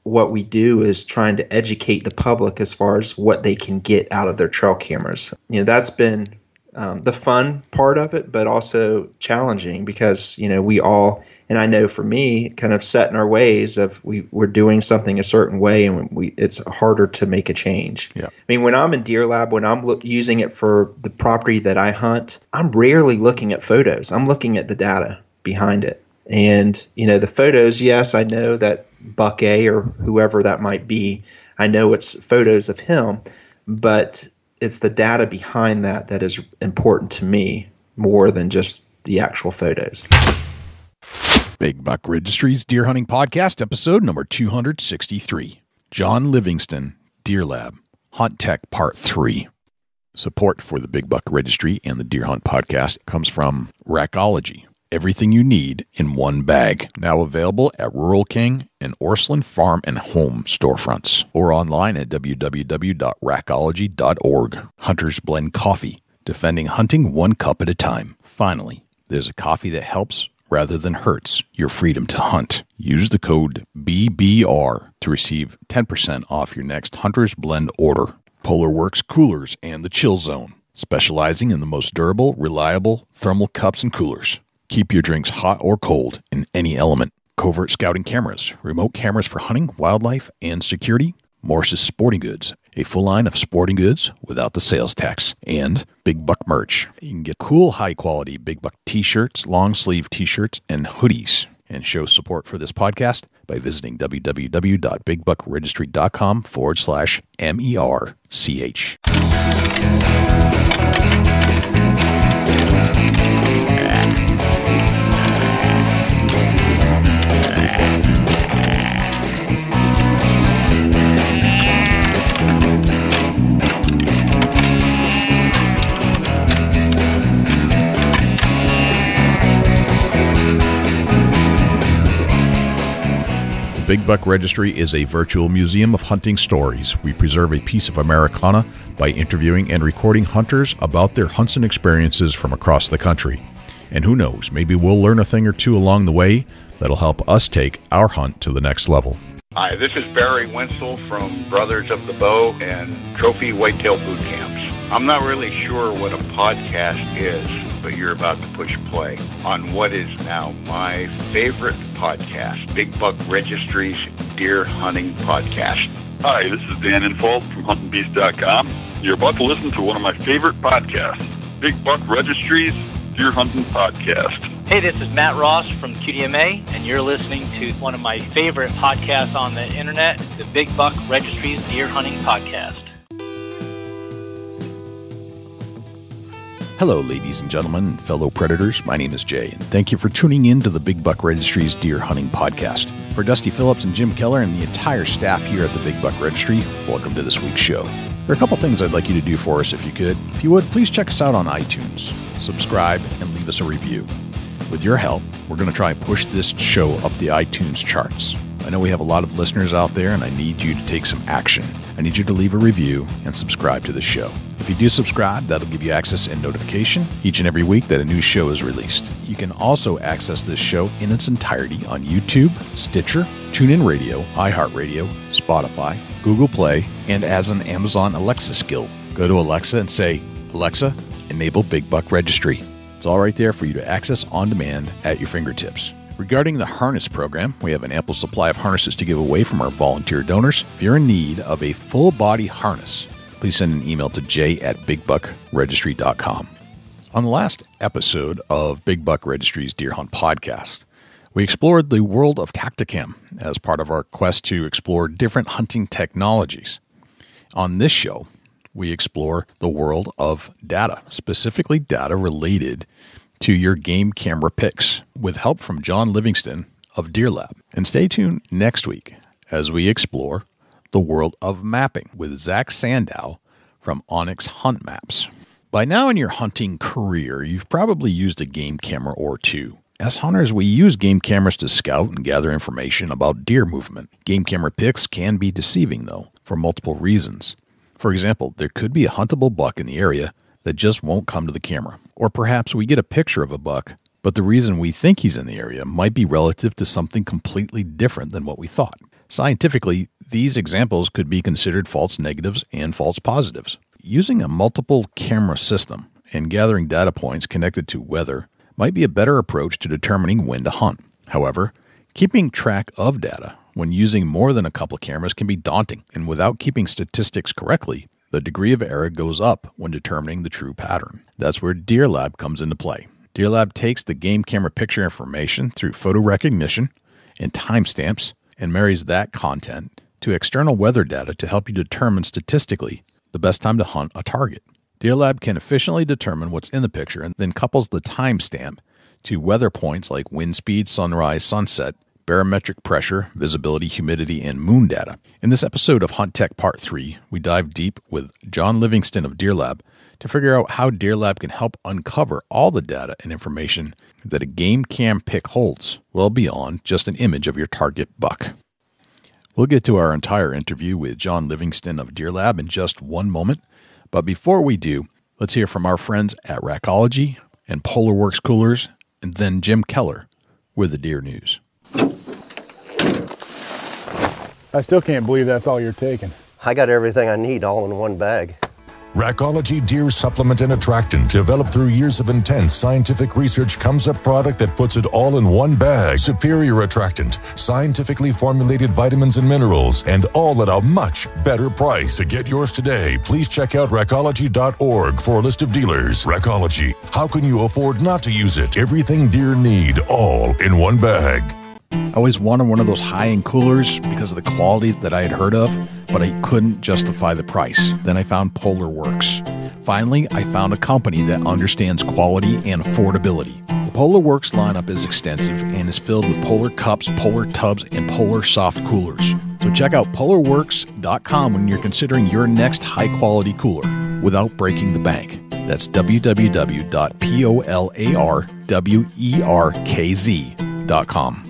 what we do is trying to educate the public as far as what they can get out of their trail cameras. That's been the fun part of it, but also challenging because, we all, and I know for me, kind of set in our ways of we're doing something a certain way, and it's harder to make a change. Yeah. I mean, when I'm in Deer Lab, when I'm using it for the property that I hunt, I'm rarely looking at photos. I'm looking at the data behind it. And, the photos, yes, I know that Buck A or whoever that might be, I know it's photos of him, but it's the data behind that is important to me more than just the actual photos. Big Buck Registry's Deer Hunting Podcast, episode number 263. JON Livingston, Deer Lab, Hunt Tech Part 3. Support for the Big Buck Registry and the Deer Hunt Podcast comes from Rackology. Everything you need in one bag. Now available at Rural King and Orslin Farm and Home storefronts or online at www.rackology.org. Hunters Blend Coffee. Defending hunting one cup at a time. Finally, there's a coffee that helps rather than hurts your freedom to hunt. Use the code BBR to receive 10% off your next Hunters Blend order. Polar Works Coolers and the Chill Zone. Specializing in the most durable, reliable thermal cups and coolers. Keep your drinks hot or cold in any element. Covert Scouting Cameras, remote cameras for hunting, wildlife, and security. Morse's Sporting Goods, a full line of sporting goods without the sales tax. And Big Buck merch. You can get cool, high-quality Big Buck t-shirts, long-sleeve t-shirts, and hoodies. And show support for this podcast by visiting www.bigbuckregistry.com/MERCH. Big Buck Registry is a virtual museum of hunting stories. We preserve a piece of Americana by interviewing and recording hunters about their hunts and experiences from across the country. And who knows, maybe we'll learn a thing or two along the way that'll help us take our hunt to the next level. Hi, this is Barry Wenzel from Brothers of the Bow and Trophy Whitetail Boot Camps. I'm not really sure what a podcast is, but you're about to push play on what is now my favorite podcast, Big Buck Registry's Deer Hunting Podcast. Hi, this is Dan Infold from huntingbeast.com. You're about to listen to one of my favorite podcasts, Big Buck Registry's Deer Hunting Podcast. Hey, this is Matt Ross from QDMA, and you're listening to one of my favorite podcasts on the internet, the Big Buck Registry's Deer Hunting Podcast. Hello, ladies and gentlemen, and fellow predators. My name is Jay, and thank you for tuning in to the Big Buck Registry's Deer Hunting Podcast. For Dusty Phillips and Jim Keller and the entire staff here at the Big Buck Registry, welcome to this week's show. There are a couple things I'd like you to do for us if you could. If you would, please check us out on iTunes, subscribe, and leave us a review. With your help, we're going to try and push this show up the iTunes charts. I know we have a lot of listeners out there, and I need you to take some action. I need you to leave a review and subscribe to the show. If you do subscribe, that'll give you access and notification each and every week that a new show is released. You can also access this show in its entirety on YouTube, Stitcher, TuneIn Radio, iHeartRadio, Spotify, Google Play, and as an Amazon Alexa skill. Go to Alexa and say, Alexa, enable Big Buck Registry. It's all right there for you to access on demand at your fingertips. Regarding the harness program, we have an ample supply of harnesses to give away from our volunteer donors. If you're in need of a full-body harness, please send an email to j@bigbuckregistry.com. On the last episode of Big Buck Registry's Deer Hunt Podcast, we explored the world of Tacticam as part of our quest to explore different hunting technologies. On this show, we explore the world of data, specifically data related to your game camera pics, with help from JON Livingston of Deer Lab. And stay tuned next week as we explore the world of mapping with Zach Sandow from Onyx Hunt Maps. By now in your hunting career, you've probably used a game camera or two. As hunters, we use game cameras to scout and gather information about deer movement. Game camera pics can be deceiving, though, for multiple reasons. For example, there could be a huntable buck in the area that just won't come to the camera. Or perhaps we get a picture of a buck, but the reason we think he's in the area might be relative to something completely different than what we thought. Scientifically, these examples could be considered false negatives and false positives. Using a multiple camera system and gathering data points connected to weather might be a better approach to determining when to hunt. However, keeping track of data when using more than a couple cameras can be daunting, and without keeping statistics correctly, the degree of error goes up when determining the true pattern. That's where Deer Lab comes into play. Deer Lab takes the game camera picture information through photo recognition and timestamps and marries that content to external weather data to help you determine statistically the best time to hunt a target. Deer Lab can efficiently determine what's in the picture and then couples the timestamp to weather points like wind speed, sunrise, sunset, barometric pressure, visibility, humidity, and moon data. In this episode of Hunt Tech Part 3, we dive deep with JON LIVINGSTON of Deer Lab to figure out how Deer Lab can help uncover all the data and information that a game cam pic holds, well beyond just an image of your target buck. We'll get to our entire interview with JON LIVINGSTON of Deer Lab in just one moment, but before we do, let's hear from our friends at Rackology and PolarWorks Coolers, and then Jim Keller with the Deer News. I still can't believe that's all you're taking. I got everything I need all in one bag. Rackology Deer Supplement and Attractant, developed through years of intense scientific research, comes a product that puts it all in one bag. Superior attractant, scientifically formulated vitamins and minerals, and all at a much better price. To get yours today, please check out rackology.org for a list of dealers. Rackology, how can you afford not to use it? Everything deer need, all in one bag. I always wanted one of those high-end coolers because of the quality that I had heard of, but I couldn't justify the price. Then I found PolarWorks. Finally, I found a company that understands quality and affordability. The PolarWorks lineup is extensive and is filled with Polar Cups, Polar Tubs, and Polar Soft Coolers. So check out PolarWorks.com when you're considering your next high-quality cooler without breaking the bank. That's www.polarwerkz.com.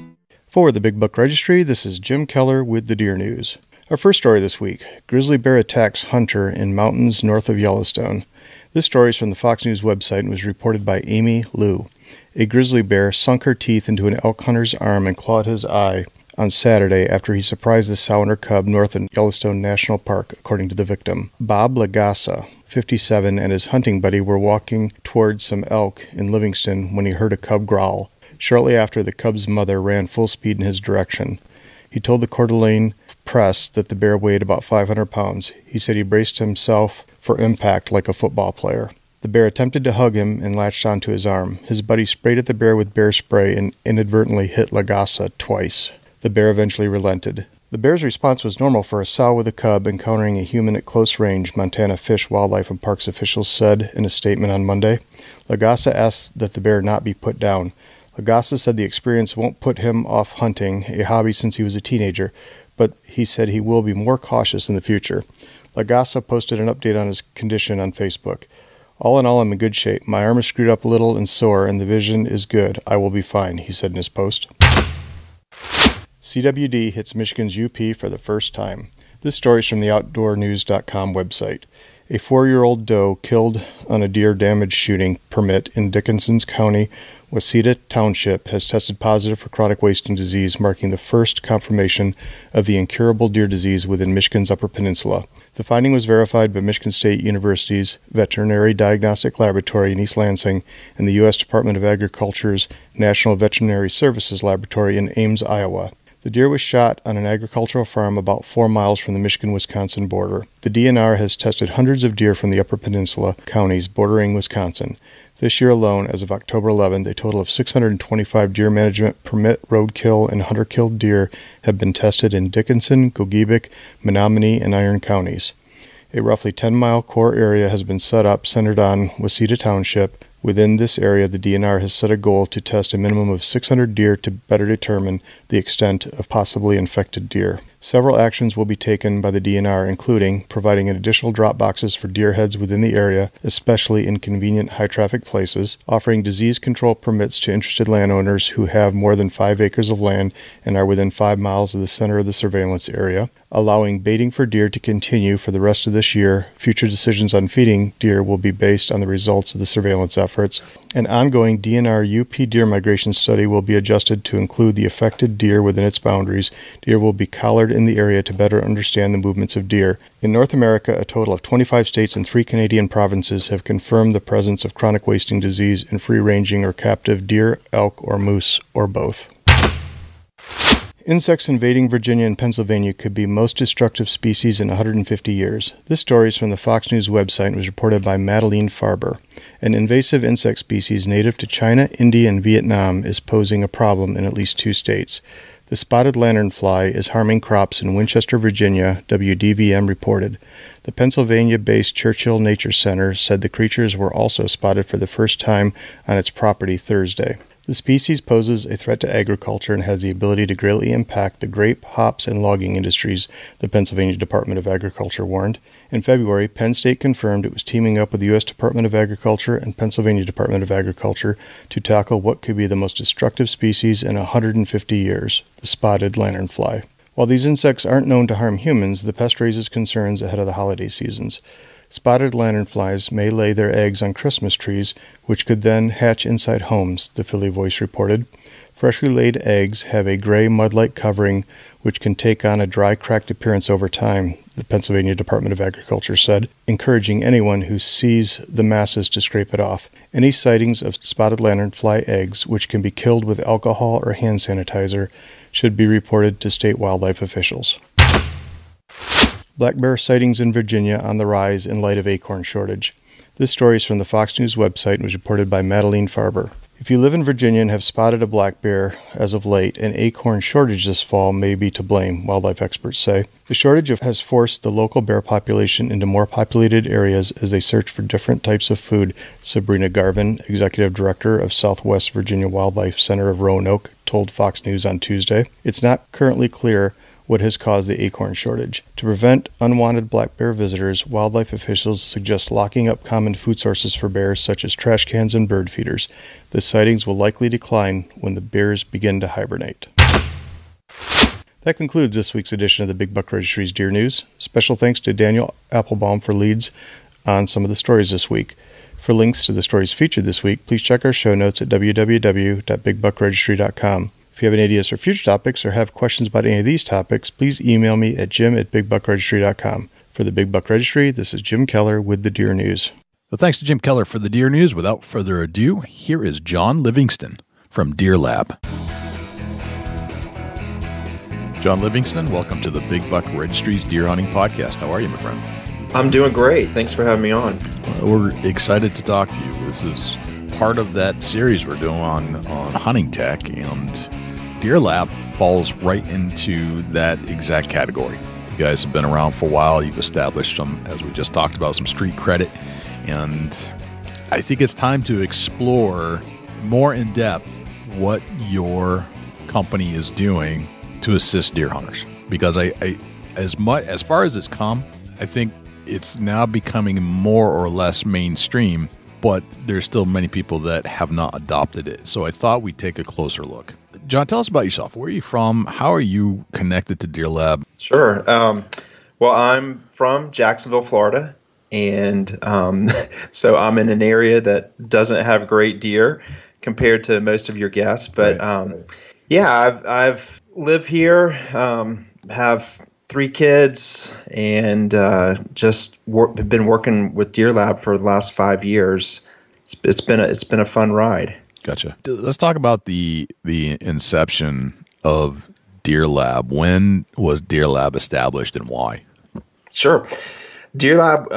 For the Big Buck Registry, this is Jim Keller with the Deer News. Our first story this week, grizzly bear attacks hunter in mountains north of Yellowstone. This story is from the Fox News website and was reported by Amy Liu. A grizzly bear sunk her teeth into an elk hunter's arm and clawed his eye on Saturday after he surprised the sow and her cub north of Yellowstone National Park, according to the victim. Bob Lagasa, 57, and his hunting buddy were walking towards some elk in Livingston when he heard a cub growl. Shortly after, the cub's mother ran full speed in his direction. He told the Coeur d'Alene Press that the bear weighed about 500 pounds. He said he braced himself for impact like a football player. The bear attempted to hug him and latched onto his arm. His buddy sprayed at the bear with bear spray and inadvertently hit Lagasa twice. The bear eventually relented. The bear's response was normal for a sow with a cub encountering a human at close range, Montana Fish, Wildlife, and Parks officials said in a statement on Monday. Lagasa asked that the bear not be put down. Lagasa said the experience won't put him off hunting, a hobby since he was a teenager, but he said he will be more cautious in the future. Lagasa posted an update on his condition on Facebook. All in all, I'm in good shape. My arm is screwed up a little and sore, and the vision is good. I will be fine, he said in his post. CWD hits Michigan's UP for the first time. This story is from the OutdoorNews.com website. A 4-year-old doe killed on a deer damage shooting permit in Dickinson County, Waseda Township, has tested positive for chronic wasting disease, marking the first confirmation of the incurable deer disease within Michigan's Upper Peninsula. The finding was verified by Michigan State University's Veterinary Diagnostic Laboratory in East Lansing and the U.S. Department of Agriculture's National Veterinary Services Laboratory in Ames, Iowa. The deer was shot on an agricultural farm about 4 miles from the Michigan-Wisconsin border. The DNR has tested hundreds of deer from the Upper Peninsula counties bordering Wisconsin. This year alone, as of October 11th, a total of 625 deer management permit, roadkill, and hunter-killed deer have been tested in Dickinson, Gogebic, Menominee, and Iron counties. A roughly 10-mile core area has been set up centered on Waseda Township. Within this area, the DNR has set a goal to test a minimum of 600 deer to better determine the extent of possibly infected deer. Several actions will be taken by the DNR, including providing additional drop boxes for deer heads within the area, especially in convenient high-traffic places, offering disease control permits to interested landowners who have more than 5 acres of land and are within 5 miles of the center of the surveillance area, allowing baiting for deer to continue for the rest of this year. Future decisions on feeding deer will be based on the results of the surveillance efforts. An ongoing DNR UP deer migration study will be adjusted to include the affected deer within its boundaries. Deer will be collared gathered in the area to better understand the movements of deer. In North America, a total of 25 states and 3 Canadian provinces have confirmed the presence of chronic wasting disease in free-ranging or captive deer, elk, or moose, or both. Insects invading Virginia and Pennsylvania could be most destructive species in 150 years. This story is from the Fox News website and was reported by Madeline Farber. An invasive insect species native to China, India, and Vietnam is posing a problem in at least 2 states. The spotted lanternfly is harming crops in Winchester, Virginia, WDVM reported. The Pennsylvania-based Churchill Nature Center said the creatures were also spotted for the first time on its property Thursday. The species poses a threat to agriculture and has the ability to greatly impact the grape, hops, and logging industries, the Pennsylvania Department of Agriculture warned. In February, Penn State confirmed it was teaming up with the U.S. Department of Agriculture and Pennsylvania Department of Agriculture to tackle what could be the most destructive species in 150 years, the spotted lanternfly. While these insects aren't known to harm humans, the pest raises concerns ahead of the holiday seasons. Spotted lanternflies may lay their eggs on Christmas trees, which could then hatch inside homes, the Philly Voice reported. Freshly laid eggs have a gray mud-like covering, which can take on a dry, cracked appearance over time, the Pennsylvania Department of Agriculture said, encouraging anyone who sees the masses to scrape it off. Any sightings of spotted lanternfly eggs, which can be killed with alcohol or hand sanitizer, should be reported to state wildlife officials. Black bear sightings in Virginia on the rise in light of acorn shortage. This story is from the Fox News website and was reported by Madeline Farber. If you live in Virginia and have spotted a black bear as of late, an acorn shortage this fall may be to blame, wildlife experts say. The shortage has forced the local bear population into more populated areas as they search for different types of food, Sabrina Garvin, executive director of Southwest Virginia Wildlife Center of Roanoke, told Fox News on Tuesday. It's not currently clear what has caused the acorn shortage. To prevent unwanted black bear visitors, wildlife officials suggest locking up common food sources for bears such as trash cans and bird feeders. The sightings will likely decline when the bears begin to hibernate. That concludes this week's edition of the Big Buck Registry's Deer News. Special thanks to Daniel Applebaum for leads on some of the stories this week. For links to the stories featured this week, please check our show notes at www.bigbuckregistry.com. If you have any ideas for future topics or have questions about any of these topics, please email me at jim@bigbuckregistry.com. For the Big Buck Registry, this is Jim Keller with the Deer News. Well, thanks to Jim Keller for the Deer News. Without further ado, here is Jon Livingston from Deer Lab. Jon Livingston, welcome to the Big Buck Registry's Deer Hunting Podcast. How are you, my friend? I'm doing great. Thanks for having me on. We're excited to talk to you. This is part of that series we're doing on hunting tech, and Deer Lab falls right into that exact category. You guys have been around for a while. You've established some, as we just talked about, some street credit. And I think it's time to explore more in depth what your company is doing to assist deer hunters. Because as far as it's come, I think it's now becoming more or less mainstream, but there's still many people that have not adopted it. So I thought we'd take a closer look. Jon, tell us about yourself. Where are you from? How are you connected to Deer Lab? Sure. Well, I'm from Jacksonville, Florida, and so I'm in an area that doesn't have great deer compared to most of your guests. But yeah, I've lived here, have 3 kids, and just been working with Deer Lab for the last 5 years. It's been a fun ride. Gotcha. Let's talk about the inception of Deer Lab. When was Deer Lab established and why? Sure. Deer Lab,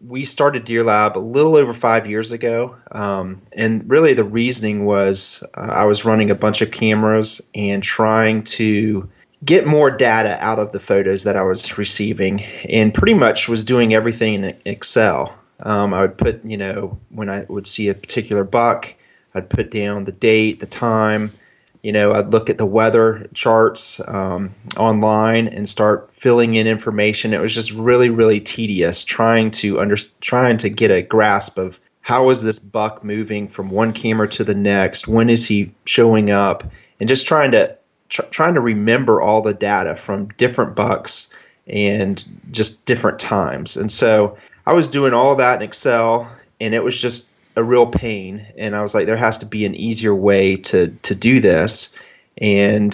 we started Deer Lab a little over 5 years ago. And really the reasoning was I was running a bunch of cameras and trying to get more data out of the photos that I was receiving, and pretty much was doing everything in Excel. I would put, when I would see a particular buck, I'd put down the date, the time, I'd look at the weather charts online and start filling in information. It was just really, really tedious trying to get a grasp of how is this buck moving from one camera to the next, when is he showing up, and just trying to remember all the data from different bucks and just different times. And so I was doing all of that in Excel, and it was just a real pain. And I was like, there has to be an easier way to do this. And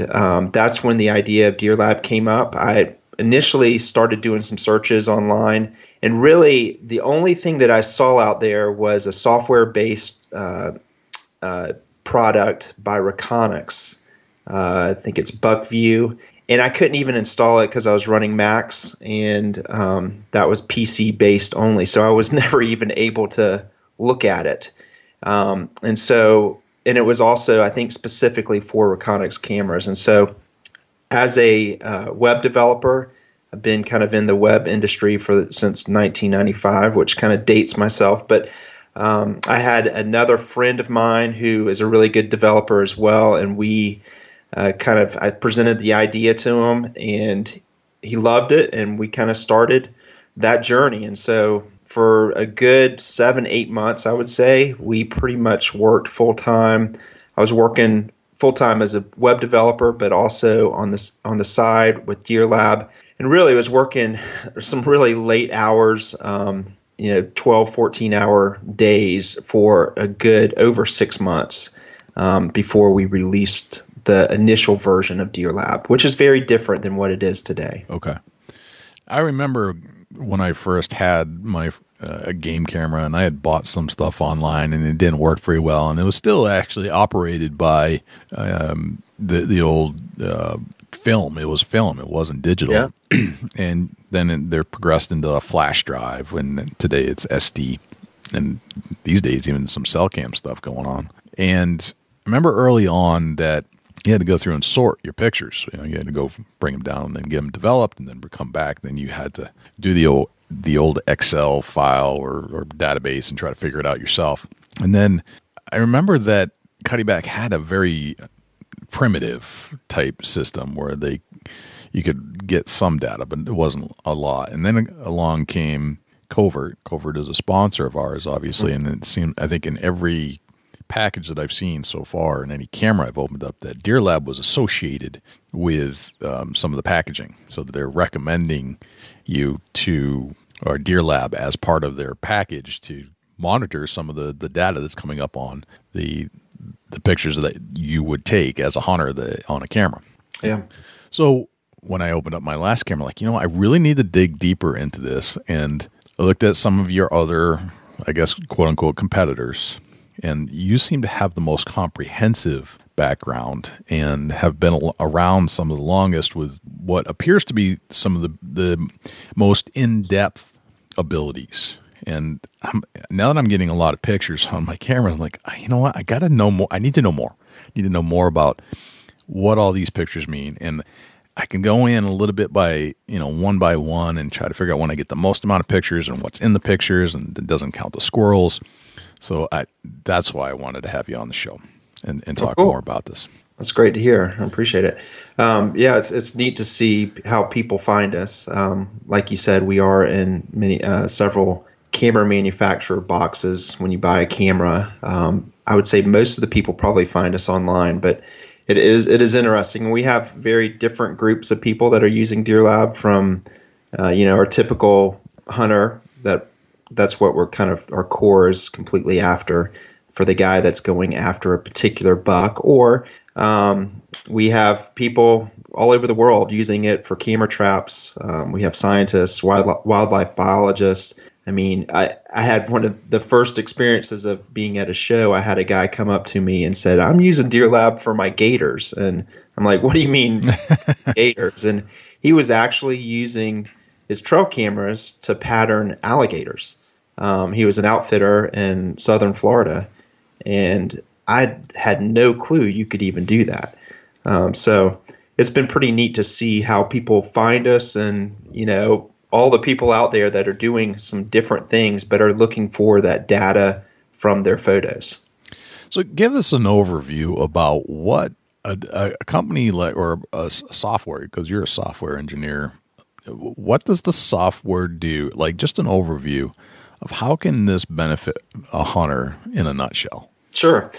that's when the idea of Deer Lab came up. I initially started doing some searches online, and really the only thing that I saw out there was a software-based product by Reconyx. I think it's Buckview. And I couldn't even install it because I was running Macs, and that was PC-based only. So I was never even able to look at it. And it was also, I think, specifically for Reconyx cameras. And so as a web developer, I've been kind of in the web industry since 1995, which kind of dates myself. But I had another friend of mine who is a really good developer as well, and I presented the idea to him, and he loved it, and we kind of started that journey. And so for a good 7-8 months, I would say, we pretty much worked full-time. I was working full-time as a web developer, but also on the side with Deer Lab, and really was working some really late hours, 12, 14-hour days for a good over 6 months before we released the initial version of Deer Lab, which is very different than what it is today. Okay. I remember when I first had my game camera, and I had bought some stuff online, and it didn't work very well, and it was still actually operated by the old film. It was film. It wasn't digital. Yeah. And then they're progressed into a flash drive, and today it's SD, and these days even some cell cam stuff going on. And I remember early on that you had to go through and sort your pictures. You had to go bring them down and then get them developed, and then come back. Then you had to do the old Excel file or database and try to figure it out yourself. And then I remember that Cuddyback had a very primitive type system where you could get some data, but it wasn't a lot. And then along came Covert. Covert is a sponsor of ours, obviously, and it seemed, I think, in every package that I've seen so far and any camera I've opened up, that Deer Lab was associated with some of the packaging, so that they're recommending you to, or Deer Lab as part of their package, to monitor some of the data that's coming up on the pictures that you would take as a hunter on a camera. Yeah. So when I opened up my last camera, I really need to dig deeper into this, and I looked at some of your other, I guess, quote unquote competitors. And you seem to have the most comprehensive background and have been around some of the longest with what appears to be some of the most in-depth abilities. And now that I'm getting a lot of pictures on my camera, I'm like, you know what? I got to know more. I need to know more. I need to know more about what all these pictures mean. And I can go in a little bit by, one by one, and try to figure out when I get the most amount of pictures and what's in the pictures, and it doesn't count the squirrels. So that's why I wanted to have you on the show and talk more about this. That's great to hear. I appreciate it. It's neat to see how people find us. Like you said, we are in several camera manufacturer boxes when you buy a camera. I would say most of the people probably find us online, but it is interesting. We have very different groups of people that are using Deer Lab, from our typical hunter that's what we're kind of, our core is completely after, for the guy that's going after a particular buck. Or we have people all over the world using it for camera traps. We have scientists, wildlife biologists. I mean, I had one of the first experiences of being at a show. I had a guy come up to me and said, "I'm using Deer Lab for my gators." And I'm like, "What do you mean gators?" And he was actually using his trail cameras to pattern alligators. He was an outfitter in southern Florida, and I had no clue you could even do that. So it's been pretty neat to see how people find us, and all the people out there that are doing some different things but are looking for that data from their photos. So give us an overview about what a company like, or a software, because you're a software engineer, what does the software do? Like, just an overview of how can this benefit a hunter in a nutshell? Sure.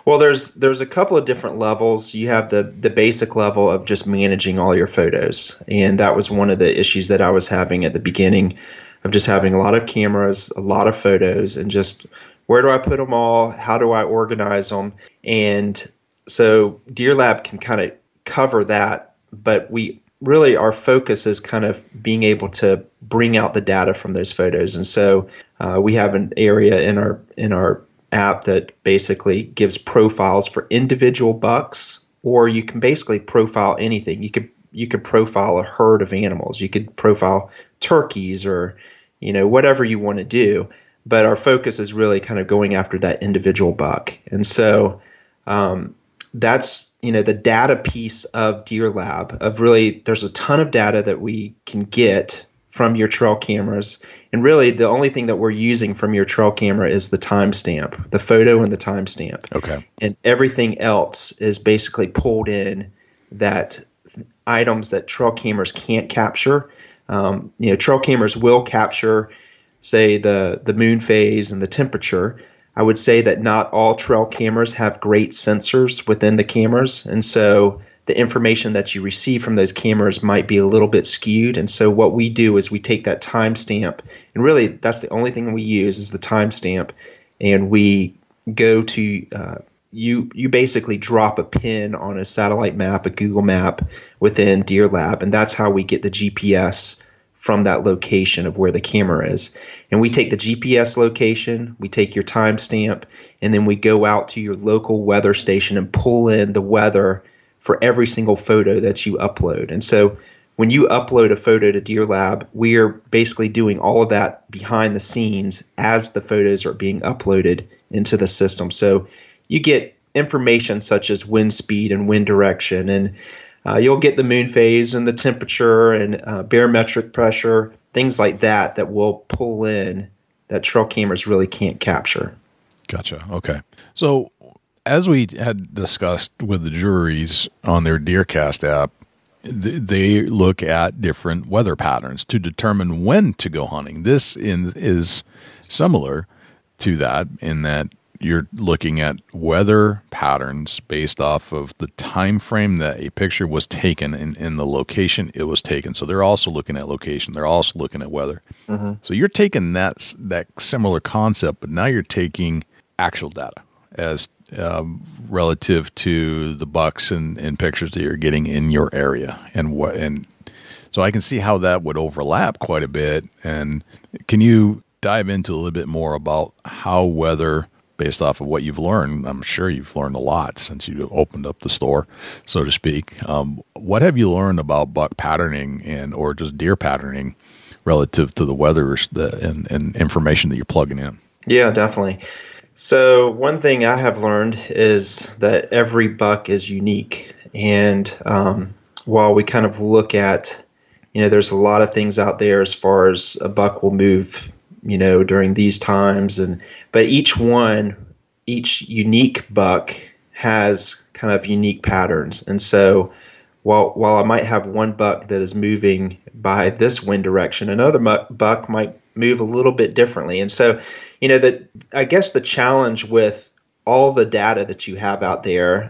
Well, there's a couple of different levels. You have the basic level of just managing all your photos. And that was one of the issues that I was having at the beginning, of just having a lot of cameras, a lot of photos, and just where do I put them all? How do I organize them? And So Deer Lab can kind of cover that, but our focus is kind of being able to bring out the data from those photos. And so we have an area in our app that basically gives profiles for individual bucks, or you can basically profile anything. You could profile a herd of animals. You could profile turkeys or, whatever you want to do. But our focus is really kind of going after that individual buck. And so that's, the data piece of Deer Lab there's a ton of data that we can get from your trail cameras. And really the only thing that we're using from your trail camera is the timestamp, the photo and the timestamp. Okay. And everything else is basically pulled in that items that trail cameras can't capture. Trail cameras will capture, say, the moon phase and the temperature. I would say that not all trail cameras have great sensors within the cameras, and so the information that you receive from those cameras might be a little bit skewed. And so what we do is we take that timestamp, and really that's the only thing we use is the timestamp, and we go to you basically drop a pin on a satellite map, a Google map within Deer Lab, and that's how we get the GPS from that location of where the camera is. And we take the GPS location, we take your timestamp, and then we go out to your local weather station and pull in the weather for every single photo that you upload. And so when you upload a photo to Deer Lab, we are basically doing all of that behind the scenes as the photos are being uploaded into the system. So you get information such as wind speed and wind direction, and you'll get the moon phase and the temperature and barometric pressure, things like that will pull in that trail cameras really can't capture. Gotcha. Okay. So as we had discussed with the juries on their DeerCast app, they look at different weather patterns to determine when to go hunting. This is similar to that in that you're looking at weather patterns based off of the time frame that a picture was taken in the location it was taken. So they're also looking at location. They're also looking at weather. Mm-hmm. So you're taking that similar concept, but now you're taking actual data as relative to the bucks and pictures that you're getting in your area. And so I can see how that would overlap quite a bit. And can you dive into a little bit more about how weather, based off of what you've learned? I'm sure you've learned a lot since you opened up the store, so to speak. What have you learned about buck patterning or just deer patterning relative to the weather and information that you're plugging in? Yeah, definitely. So one thing I have learned is that every buck is unique. And while we kind of look at, there's a lot of things out there as far as a buck will move during these times, but each unique buck has kind of unique patterns. And so while I might have one buck that is moving by this wind direction, another buck might move a little bit differently. And so, I guess the challenge with all the data that you have out there,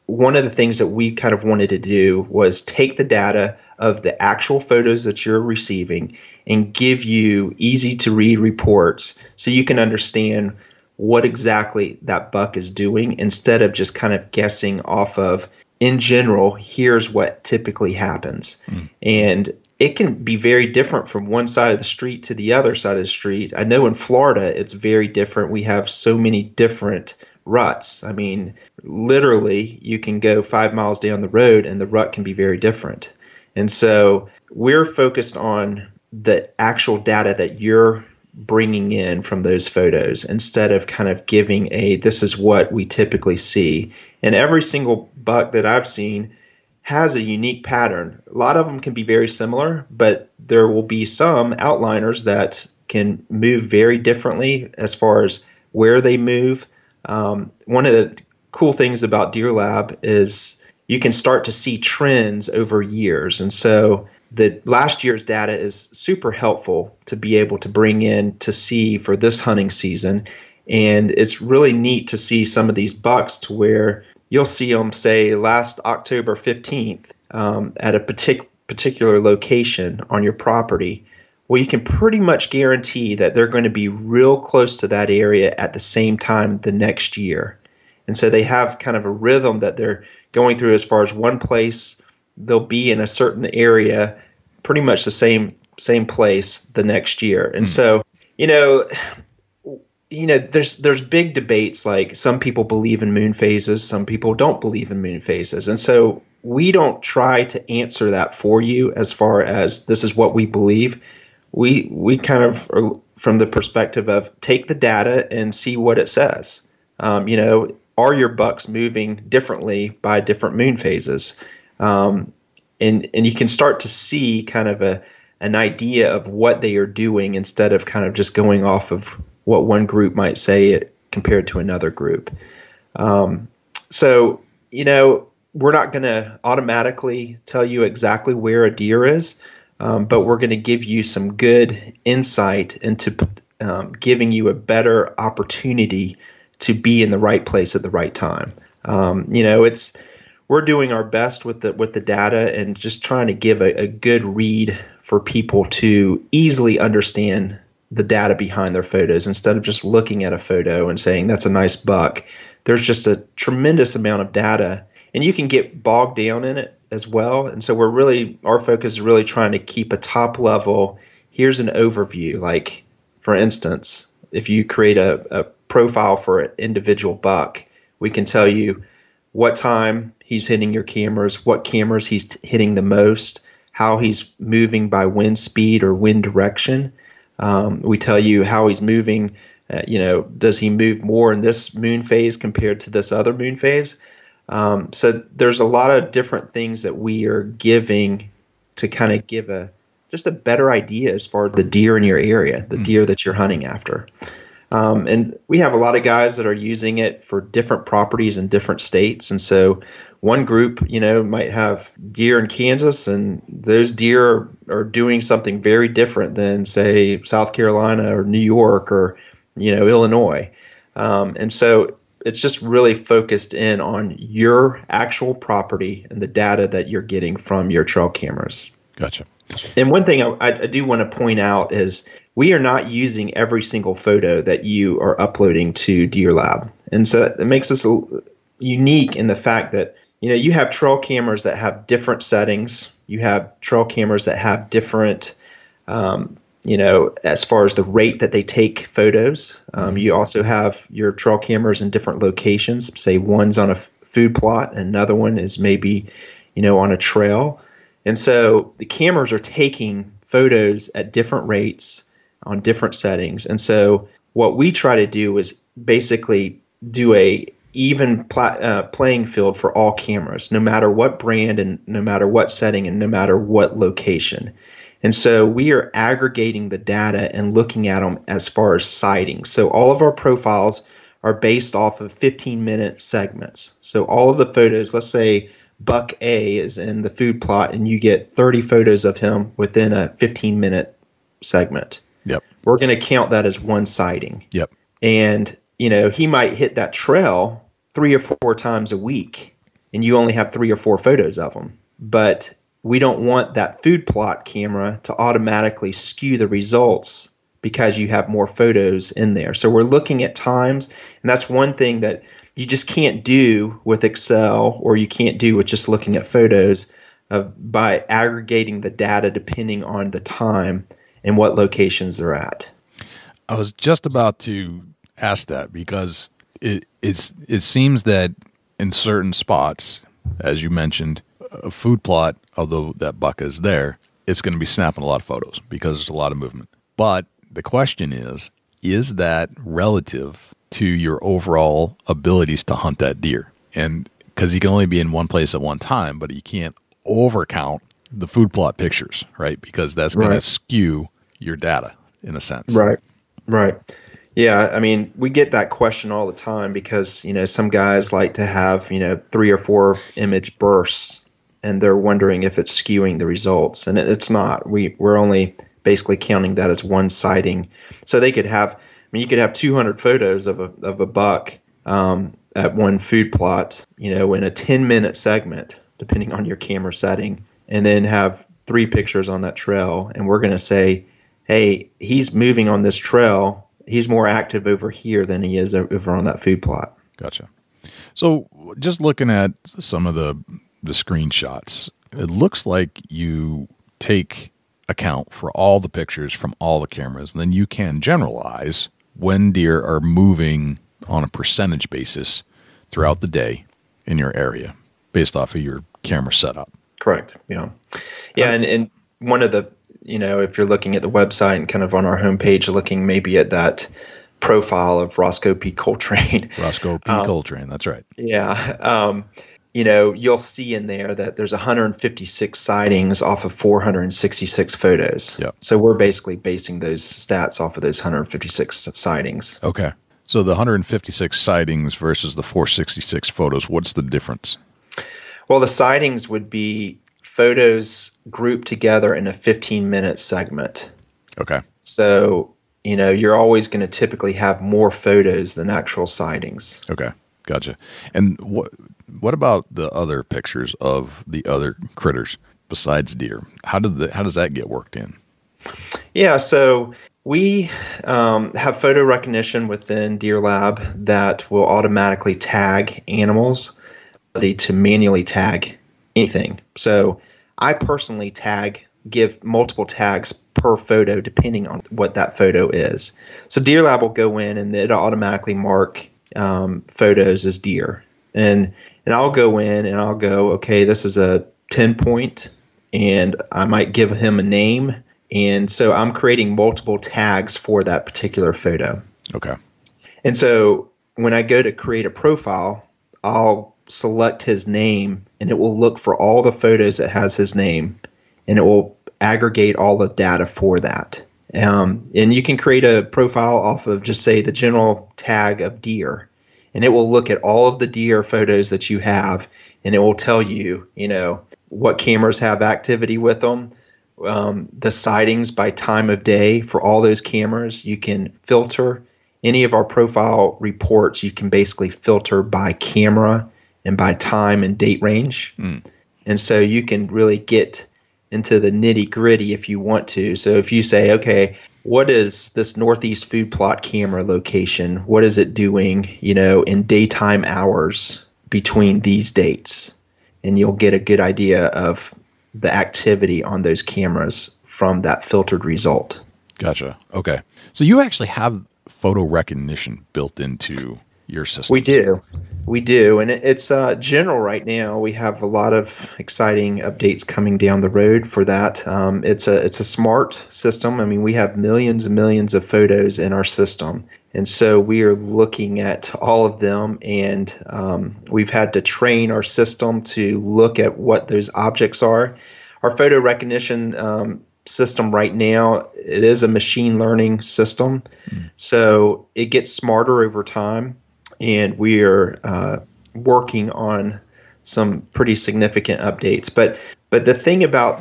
one of the things that we kind of wanted to do was take the data of the actual photos that you're receiving and give you easy to read reports so you can understand what exactly that buck is doing instead of just kind of guessing off of, in general, here's what typically happens. And it can be very different from one side of the street to the other side of the street. I know in Florida, it's very different. We have so many different ruts. I mean, literally, you can go 5 miles down the road and the rut can be very different. And so we're focused on the actual data that you're bringing in from those photos instead of kind of giving this is what we typically see. And every single buck that I've seen has a unique pattern. A lot of them can be very similar, but there will be some outliners that can move very differently as far as where they move. One of the cool things about Deer Lab is you can start to see trends over years. And so the last year's data is super helpful to be able to bring in to see for this hunting season. And it's really neat to see some of these bucks to where you'll see them, say, last October 15th at a particular location on your property. Well, you can pretty much guarantee that they're going to be real close to that area at the same time the next year. And so they have kind of a rhythm that they're going through as far as one place. They'll be in a certain area, pretty much the same place the next year. And so, there's big debates, like some people believe in moon phases, some people don't believe in moon phases. And so we don't try to answer that for you as far as this is what we believe. We kind of are from the perspective of take the data and see what it says. Are your bucks moving differently by different moon phases? And you can start to see kind of an idea of what they are doing instead of kind of just going off of what one group might say compared to another group. So, we're not going to automatically tell you exactly where a deer is, but we're going to give you some good insight into giving you a better opportunity to be in the right place at the right time. We're doing our best with the data and just trying to give a good read for people to easily understand the data behind their photos instead of just looking at a photo and saying that's a nice buck. There's just a tremendous amount of data, and you can get bogged down in it as well. And so our focus is really trying to keep a top level. Here's an overview. Like, for instance, if you create a profile for an individual buck, we can tell you what time he's hitting your cameras, what cameras he's hitting the most, how he's moving by wind speed or wind direction. We tell you how he's moving. Does he move more in this moon phase compared to this other moon phase? So there's a lot of different things that we are giving to kind of give just a better idea as far as the deer in your area, the deer that you're hunting after. And we have a lot of guys that are using it for different properties in different states. And so one group, might have deer in Kansas, and those deer are doing something very different than, say, South Carolina or New York or, Illinois. And so it's just really focused in on your actual property and the data that you're getting from your trail cameras. Gotcha. And one thing I do want to point out is we are not using every single photo that you are uploading to Deer Lab. And so it makes us unique in the fact that, you have trail cameras that have different settings. You have trail cameras that have different, as far as the rate that they take photos. You also have your trail cameras in different locations. Say one's on a food plot, and another one is maybe, on a trail. And so the cameras are taking photos at different rates on different settings. And so what we try to do is basically do a even playing field for all cameras, no matter what brand and no matter what setting and no matter what location. And so we are aggregating the data and looking at them as far as sightings. So all of our profiles are based off of 15-minute segments. So all of the photos, let's say Buck A is in the food plot and you get 30 photos of him within a 15-minute segment. Yep. We're going to count that as one sighting. Yep. And, he might hit that trail 3 or 4 times a week and you only have 3 or 4 photos of him. But we don't want that food plot camera to automatically skew the results because you have more photos in there. So we're looking at times, and that's one thing that you just can't do with Excel, or you can't do with just looking at photos by aggregating the data depending on the time and what locations they're at. I was just about to ask that because it seems that in certain spots, as you mentioned, a food plot, although that buck is there, it's going to be snapping a lot of photos because there's a lot of movement. But the question is that relative to your overall abilities to hunt that deer? And because you can only be in one place at one time, but you can't overcount the food plot pictures, right? Because that's going to skew your data in a sense. Right. Yeah, I mean, we get that question all the time because, some guys like to have, 3 or 4 image bursts, and they're wondering if it's skewing the results. And it's not. We're only basically counting that as one sighting. So they could have, you could have 200 photos of a buck at one food plot, in a 10-minute segment, depending on your camera setting, and then have 3 pictures on that trail. And we're going to say, hey, he's moving on this trail. He's more active over here than he is over on that food plot. Gotcha. So just looking at some of the screenshots, it looks like you take account for all the pictures from all the cameras, and then you can generalize when deer are moving on a percentage basis throughout the day in your area based off of your camera setup. Correct. Yeah. Yeah. And one of the, if you're looking at the website and kind of on our homepage, looking maybe at that profile of Roscoe P. Coltrane. Roscoe P. Coltrane. That's right. Yeah. You'll see in there that there's 156 sightings off of 466 photos. Yep. So we're basically basing those stats off of those 156 sightings. Okay. So the 156 sightings versus the 466 photos, what's the difference? Well, the sightings would be photos grouped together in a 15-minute segment. Okay. So, you're always going to typically have more photos than actual sightings. Okay. Gotcha. And what about the other pictures of the other critters besides deer? How does that get worked in? Yeah, so we have photo recognition within Deer Lab that will automatically tag animals, to manually tag anything. So I personally give multiple tags per photo depending on what that photo is. So Deer Lab will go in and it'll automatically mark photos as deer. And I'll go in and I'll go, okay, this is a 10 point, and I might give him a name. And so I'm creating multiple tags for that particular photo. Okay. And so when I go to create a profile, I'll select his name, and it will look for all the photos that has his name, and it will aggregate all the data for that. And you can create a profile off of just say the general tag of deer, and it will look at all of the deer photos that you have, and it will tell you, what cameras have activity with them, the sightings by time of day for all those cameras. You can filter any of our profile reports. You can basically filter by camera and by time and date range. And so you can really get into the nitty gritty if you want to. So if you say, okay, what is this northeast food plot camera location? What is it doing, in daytime hours between these dates? And you'll get a good idea of the activity on those cameras from that filtered result. Gotcha. Okay. So you actually have photo recognition built into your system. We do. And it's general right now. We have a lot of exciting updates coming down the road for that. It's a smart system. I mean, we have millions and millions of photos in our system. And so we are looking at all of them, and we've had to train our system to look at what those objects are. Our photo recognition system right now, it is a machine learning system. So it gets smarter over time. And we are working on some pretty significant updates. But the thing about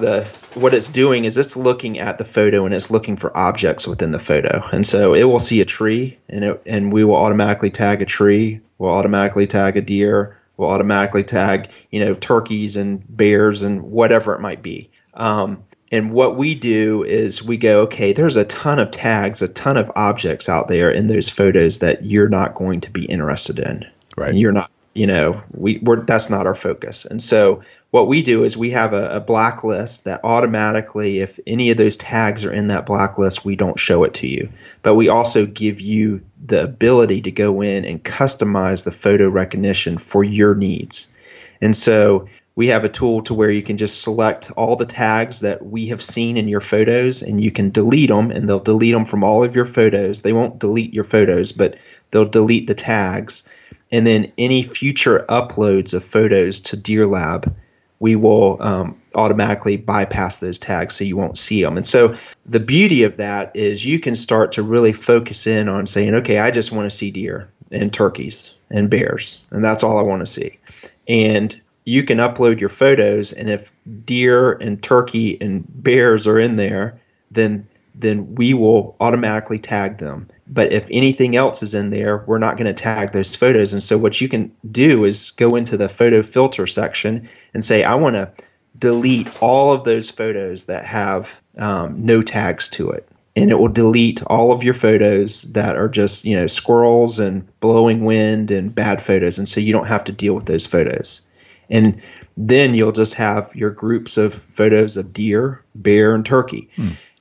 what it's doing is it's looking at the photo and it's looking for objects within the photo. And so it will see a tree, and we will automatically tag a tree. We'll automatically tag a deer. We'll automatically tag turkeys and bears and whatever it might be. And what we do is we go, okay, there's a ton of tags, a ton of objects out there in those photos that you're not going to be interested in. Right. And you're not, that's not our focus. And so what we do is we have a blacklist that automatically, if any of those tags are in that blacklist, we don't show it to you. But we also give you the ability to go in and customize the photo recognition for your needs. And so we have a tool to where you can just select all the tags that we have seen in your photos, and you can delete them, and they'll delete them from all of your photos. They won't delete your photos, but they'll delete the tags. And then any future uploads of photos to Deer Lab, we will automatically bypass those tags so you won't see them. And so the beauty of that is you can start to really focus in on saying, okay, I just want to see deer and turkeys and bears, and that's all I want to see. And you can upload your photos, and if deer and turkey and bears are in there, then we will automatically tag them. But if anything else is in there, we're not going to tag those photos. And so what you can do is go into the photo filter section and say, I want to delete all of those photos that have no tags to it. and it will delete all of your photos that are just, squirrels and blowing wind and bad photos. And so you don't have to deal with those photos. And then you'll just have your groups of photos of deer, bear, and turkey.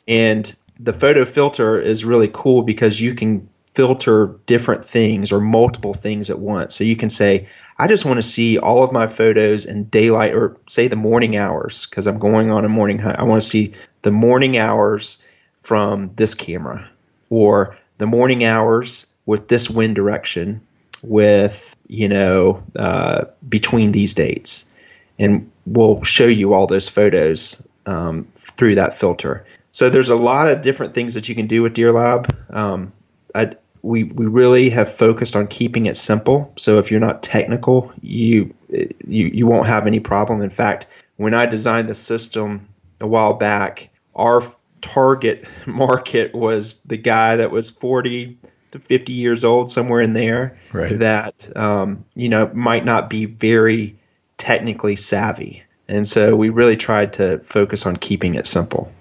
And the photo filter is really cool because you can filter different things or multiple things at once. So you can say, I just want to see all of my photos in daylight, or say the morning hours, because I'm going on a morning hunt. I want to see the morning hours from this camera, or the morning hours with this wind direction with, between these dates. And we'll show you all those photos through that filter. So there's a lot of different things that you can do with Deer Lab. We really have focused on keeping it simple. So if you're not technical, you won't have any problem. In fact, when I designed the system a while back, our target market was the guy that was 40 to 50 years old, somewhere in there, right, that might not be very technically savvy. And so we really tried to focus on keeping it simple.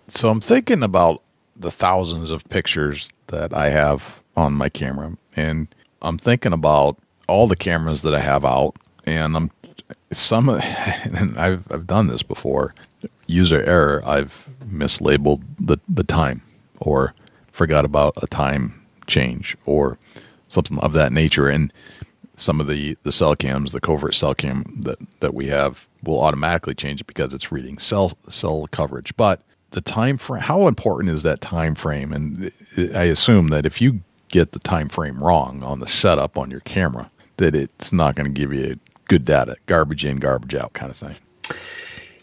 So I'm thinking about the thousands of pictures that I have on my camera, and I'm thinking about all the cameras that I have out, and and I've done this before. User error. I've mislabeled the time, or forgot about a time change, or something of that nature. And some of the cell cams, the covert cell cam that we have, will automatically change it because it's reading cell coverage. But the time frame, how important is that time frame? And I assume that if you get the time frame wrong on the setup on your camera, that it's not going to give you good data, garbage in, garbage out kind of thing.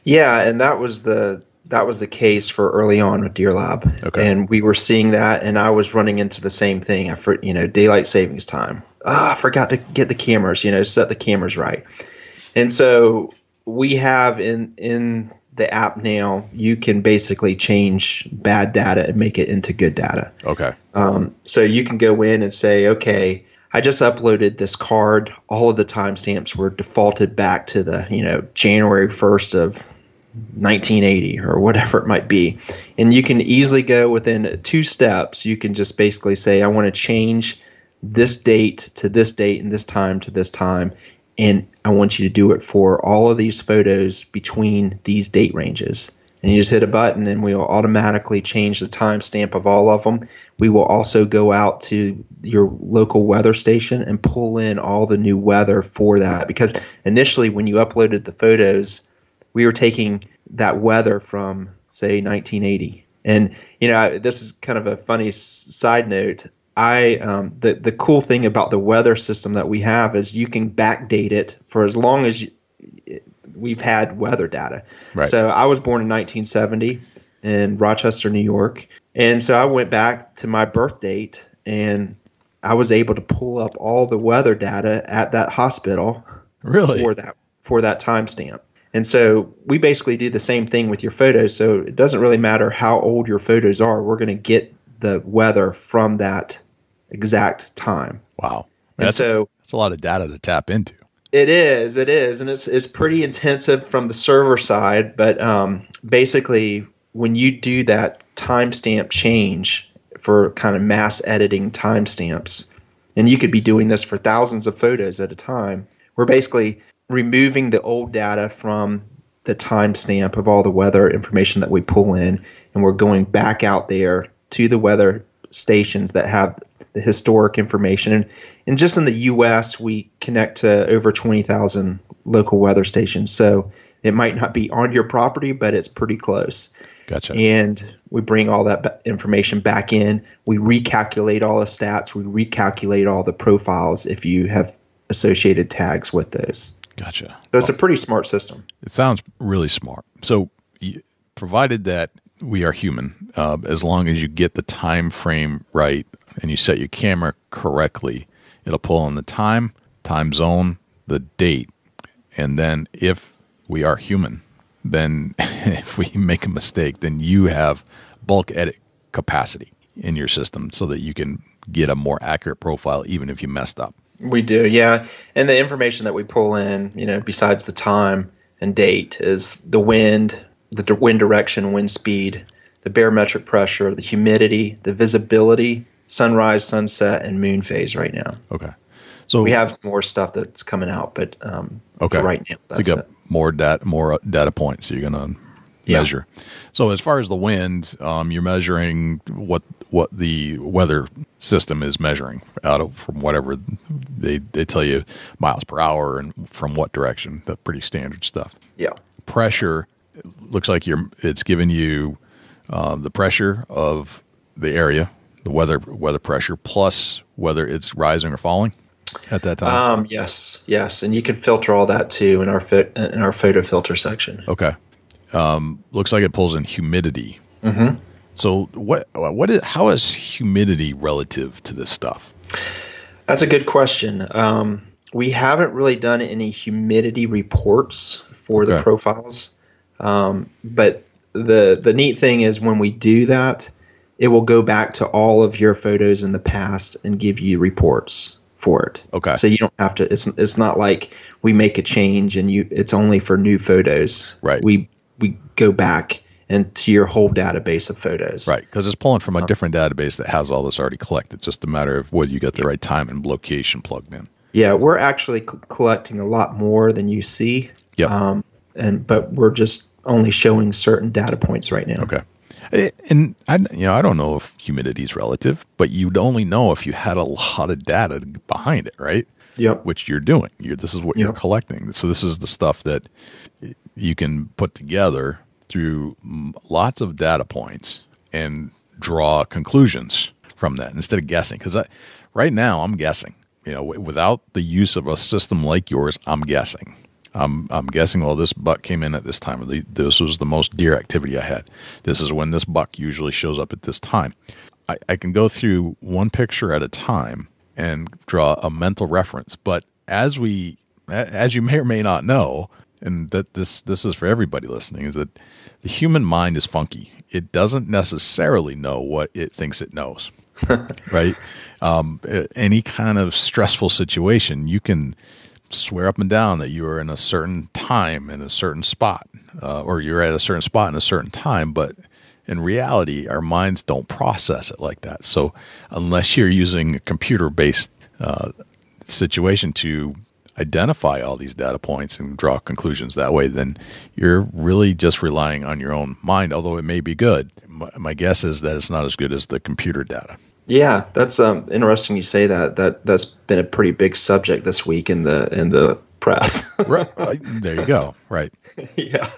Yeah, and that was the case for early on with Deer Lab. Okay. And we were seeing that, and I was running into the same thing. Daylight savings time. I forgot to get the cameras, set the cameras right. And so we have in the app now, you can basically change bad data and make it into good data. Okay. So you can go in and say, okay, I just uploaded this card. All of the timestamps were defaulted back to the, January 1st of 1980 or whatever it might be. And you can easily go within 2 steps. You can just basically say, I want to change this date to this date and this time to this time. And I want you to do it for all of these photos between these date ranges. And you just hit a button and we will automatically change the timestamp of all of them. We will also go out to your local weather station and pull in all the new weather for that. Because initially when you uploaded the photos, we were taking that weather from, say, 1980. And, this is kind of a funny side note. The cool thing about the weather system that we have is you can backdate it for as long as we've had weather data. Right. So I was born in 1970 in Rochester, New York. And so I went back to my birth date and I was able to pull up all the weather data at that hospital. Really? For that timestamp. And so we basically do the same thing with your photos. So it doesn't really matter how old your photos are. We're going to get the weather from that exact time. Wow. That's a lot of data to tap into. It is, and it's pretty intensive from the server side. But basically, when you do that timestamp change for kind of mass editing timestamps, and you could be doing this for thousands of photos at a time, we're basically removing the old data from the timestamp of all the weather information that we pull in, and we're going back out there to the weather stations that have the historic information. And just in the U.S., we connect to over 20,000 local weather stations. So it might not be on your property, but it's pretty close. Gotcha. And we bring all that information back in. We recalculate all the stats. We recalculate all the profiles if you have associated tags with those. Gotcha. So it's a pretty smart system. It sounds really smart. So provided that we are human, as long as you get the time frame right and you set your camera correctly, it'll pull in the time zone, the date, and then if we are human, then if we make a mistake, then you have bulk edit capacity in your system so that you can get a more accurate profile even if you messed up. We do, yeah. And the information that we pull in, besides the time and date, is the wind, the wind direction, wind speed, the barometric pressure, the humidity, the visibility, sunrise, sunset, and moon phase right now. Okay. So we have some more stuff that's coming out, but okay. Right now, that's to get more data points you're going to measure. So as far as the wind, you're measuring what the weather system is measuring from whatever they tell you, miles per hour and from what direction. That's pretty standard stuff. Yeah. Pressure, looks like it's giving you the pressure of the area, the weather pressure, plus whether it's rising or falling at that time. Yes, and you can filter all that too in our photo filter section. Okay. Looks like it pulls in humidity. Mm-hmm. So how is humidity relative to this stuff? That's a good question. We haven't really done any humidity reports for the profiles. But the neat thing is when we do that, it will go back to all of your photos in the past and give you reports for it. Okay. So you don't have to, it's not like we make a change and it's only for new photos. Right. We go back into your whole database of photos. Right, because it's pulling from a different database that has all this already collected. It's just a matter of whether you get the right time and location plugged in. Yeah, we're actually collecting a lot more than you see. Yep. But we're just only showing certain data points right now. Okay. And I don't know if humidity is relative, but you'd only know if you had a lot of data behind it, right? Yep. Which you're doing. This is what you're collecting. So this is the stuff that you can put together through lots of data points and draw conclusions from that instead of guessing. Because right now I'm guessing. Without the use of a system like yours, I'm guessing. I'm guessing, well, this buck came in at this time. This was the most deer activity I had. This is when this buck usually shows up at this time. I can go through one picture at a time and draw a mental reference. But as you may or may not know, and that this is for everybody listening, is that the human mind is funky. It doesn't necessarily know what it thinks it knows, right? Any kind of stressful situation, you can swear up and down that you are in a certain time in a certain spot, or you're at a certain spot in a certain time, but in reality, our minds don't process it like that. So unless you're using a computer-based situation to identify all these data points and draw conclusions that way, then you're really just relying on your own mind, although it may be good. My guess is that it's not as good as the computer data. Yeah, that's interesting you say that. That's been a pretty big subject this week in the press. Right. There you go. Right. Yeah.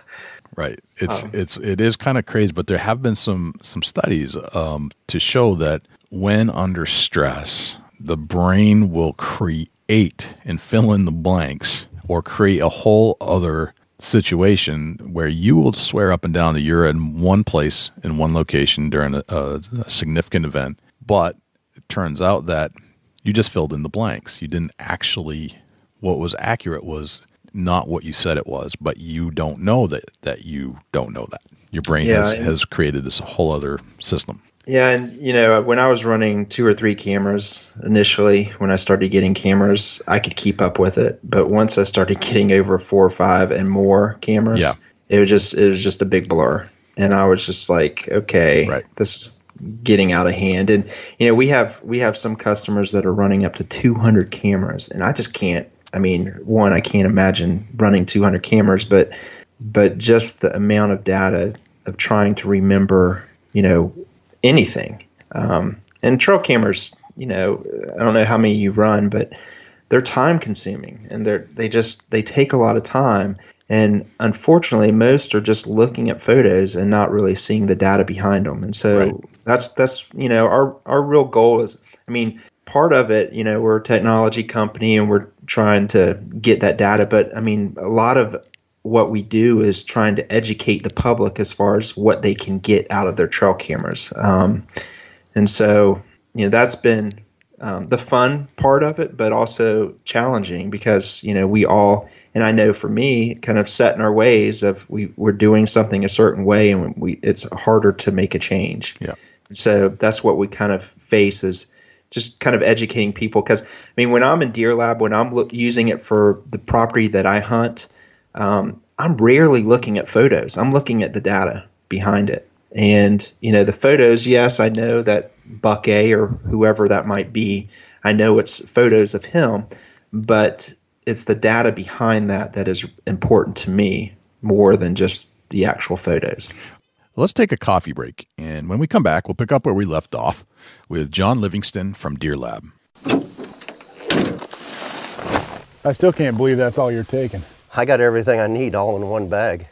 Right. It is kind of crazy, but there have been some studies to show that when under stress, the brain will create and fill in the blanks or create a whole other situation where you will swear up and down that you're in one place in one location during a significant event, but it turns out that you just filled in the blanks. You didn't actually, what was accurate was not what you said it was, but you don't know that you don't know that. Your brain has created this whole other system. Yeah, and when I was running 2 or 3 cameras initially, when I started getting cameras, I could keep up with it. But once I started getting over 4 or 5 and more cameras, it was just a big blur. And I was just like, okay, this is getting out of hand. And we have some customers that are running up to 200 cameras, and I just can't. I mean, one, I can't imagine running 200 cameras, but just the amount of data of trying to remember, anything. And trail cameras, I don't know how many you run, but they're time consuming and they take a lot of time. And unfortunately, most are just looking at photos and not really seeing the data behind them. And so that's our real goal is, part of it, we're a technology company and we're trying to get that data. But a lot of what we do is trying to educate the public as far as what they can get out of their trail cameras. And so, that's been the fun part of it, but also challenging because, we all, and I know for me, kind of set in our ways of we're doing something a certain way and it's harder to make a change. Yeah. And so that's what we kind of face is just kind of educating people. Because, when I'm in Deer Lab, when I'm using it for the property that I hunt, I'm rarely looking at photos. I'm looking at the data behind it. And, the photos, yes, I know that Buck A or whoever that might be, I know it's photos of him, but it's the data behind that is important to me more than just the actual photos. Let's take a coffee break, and when we come back, we'll pick up where we left off with Jon Livingston from Deer Lab. I still can't believe that's all you're taking. I got everything I need all in one bag.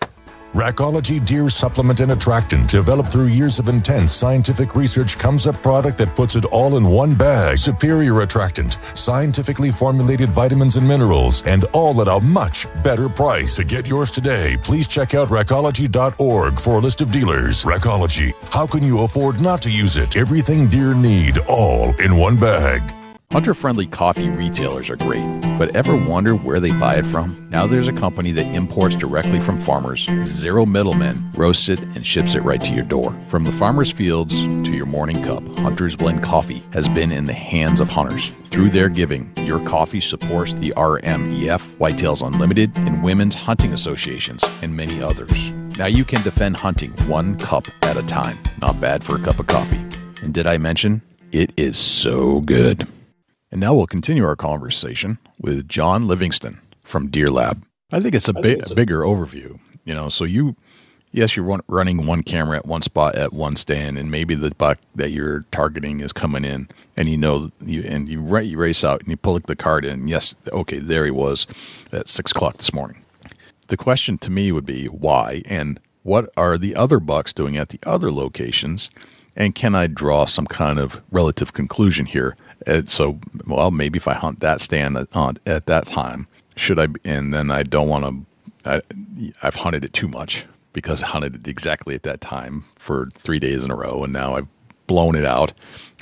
Rackology Deer Supplement and Attractant, developed through years of intense scientific research, comes a product that puts it all in one bag. Superior attractant, scientifically formulated vitamins and minerals, and all at a much better price. To get yours today, please check out rackology.org for a list of dealers. Rackology, how can you afford not to use it? Everything deer need, all in one bag. Hunter-friendly coffee retailers are great, but ever wonder where they buy it from? Now there's a company that imports directly from farmers, zero middlemen, roasts it, and ships it right to your door. From the farmer's fields to your morning cup, Hunter's Blend Coffee has been in the hands of hunters. Through their giving, your coffee supports the RMEF, Whitetails Unlimited, and Women's Hunting Associations, and many others. Now you can defend hunting one cup at a time. Not bad for a cup of coffee. And did I mention, it is so good. And now we'll continue our conversation with Jon Livingston from Deer Lab. I think it's a bigger overview, so you're running one camera at one spot at one stand, and maybe the buck that you're targeting is coming in, and you race out and you pull the card in. Yes, okay, there he was at 6:00 this morning. The question to me would be why, and what are the other bucks doing at the other locations, and can I draw some kind of relative conclusion here? Maybe if I hunt that stand at that time, should I? And then I don't want to. I've hunted it too much because I hunted it exactly at that time for 3 days in a row, and now I've blown it out.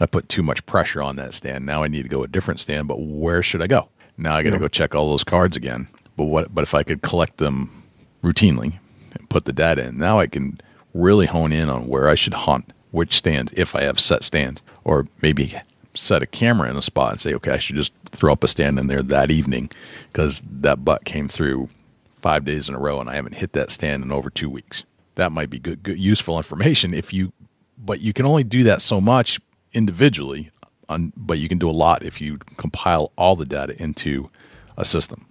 I put too much pressure on that stand. Now I need to go a different stand. But where should I go? Now I got to go check all those cards again. But if I could collect them routinely and put the data in, now I can really hone in on where I should hunt, which stands, if I have set stands, or maybe set a camera in a spot and say, okay, I should just throw up a stand in there that evening because that buck came through 5 days in a row and I haven't hit that stand in over 2 weeks. That might be good useful information but you can only do that so much individually, but you can do a lot if you compile all the data into a system.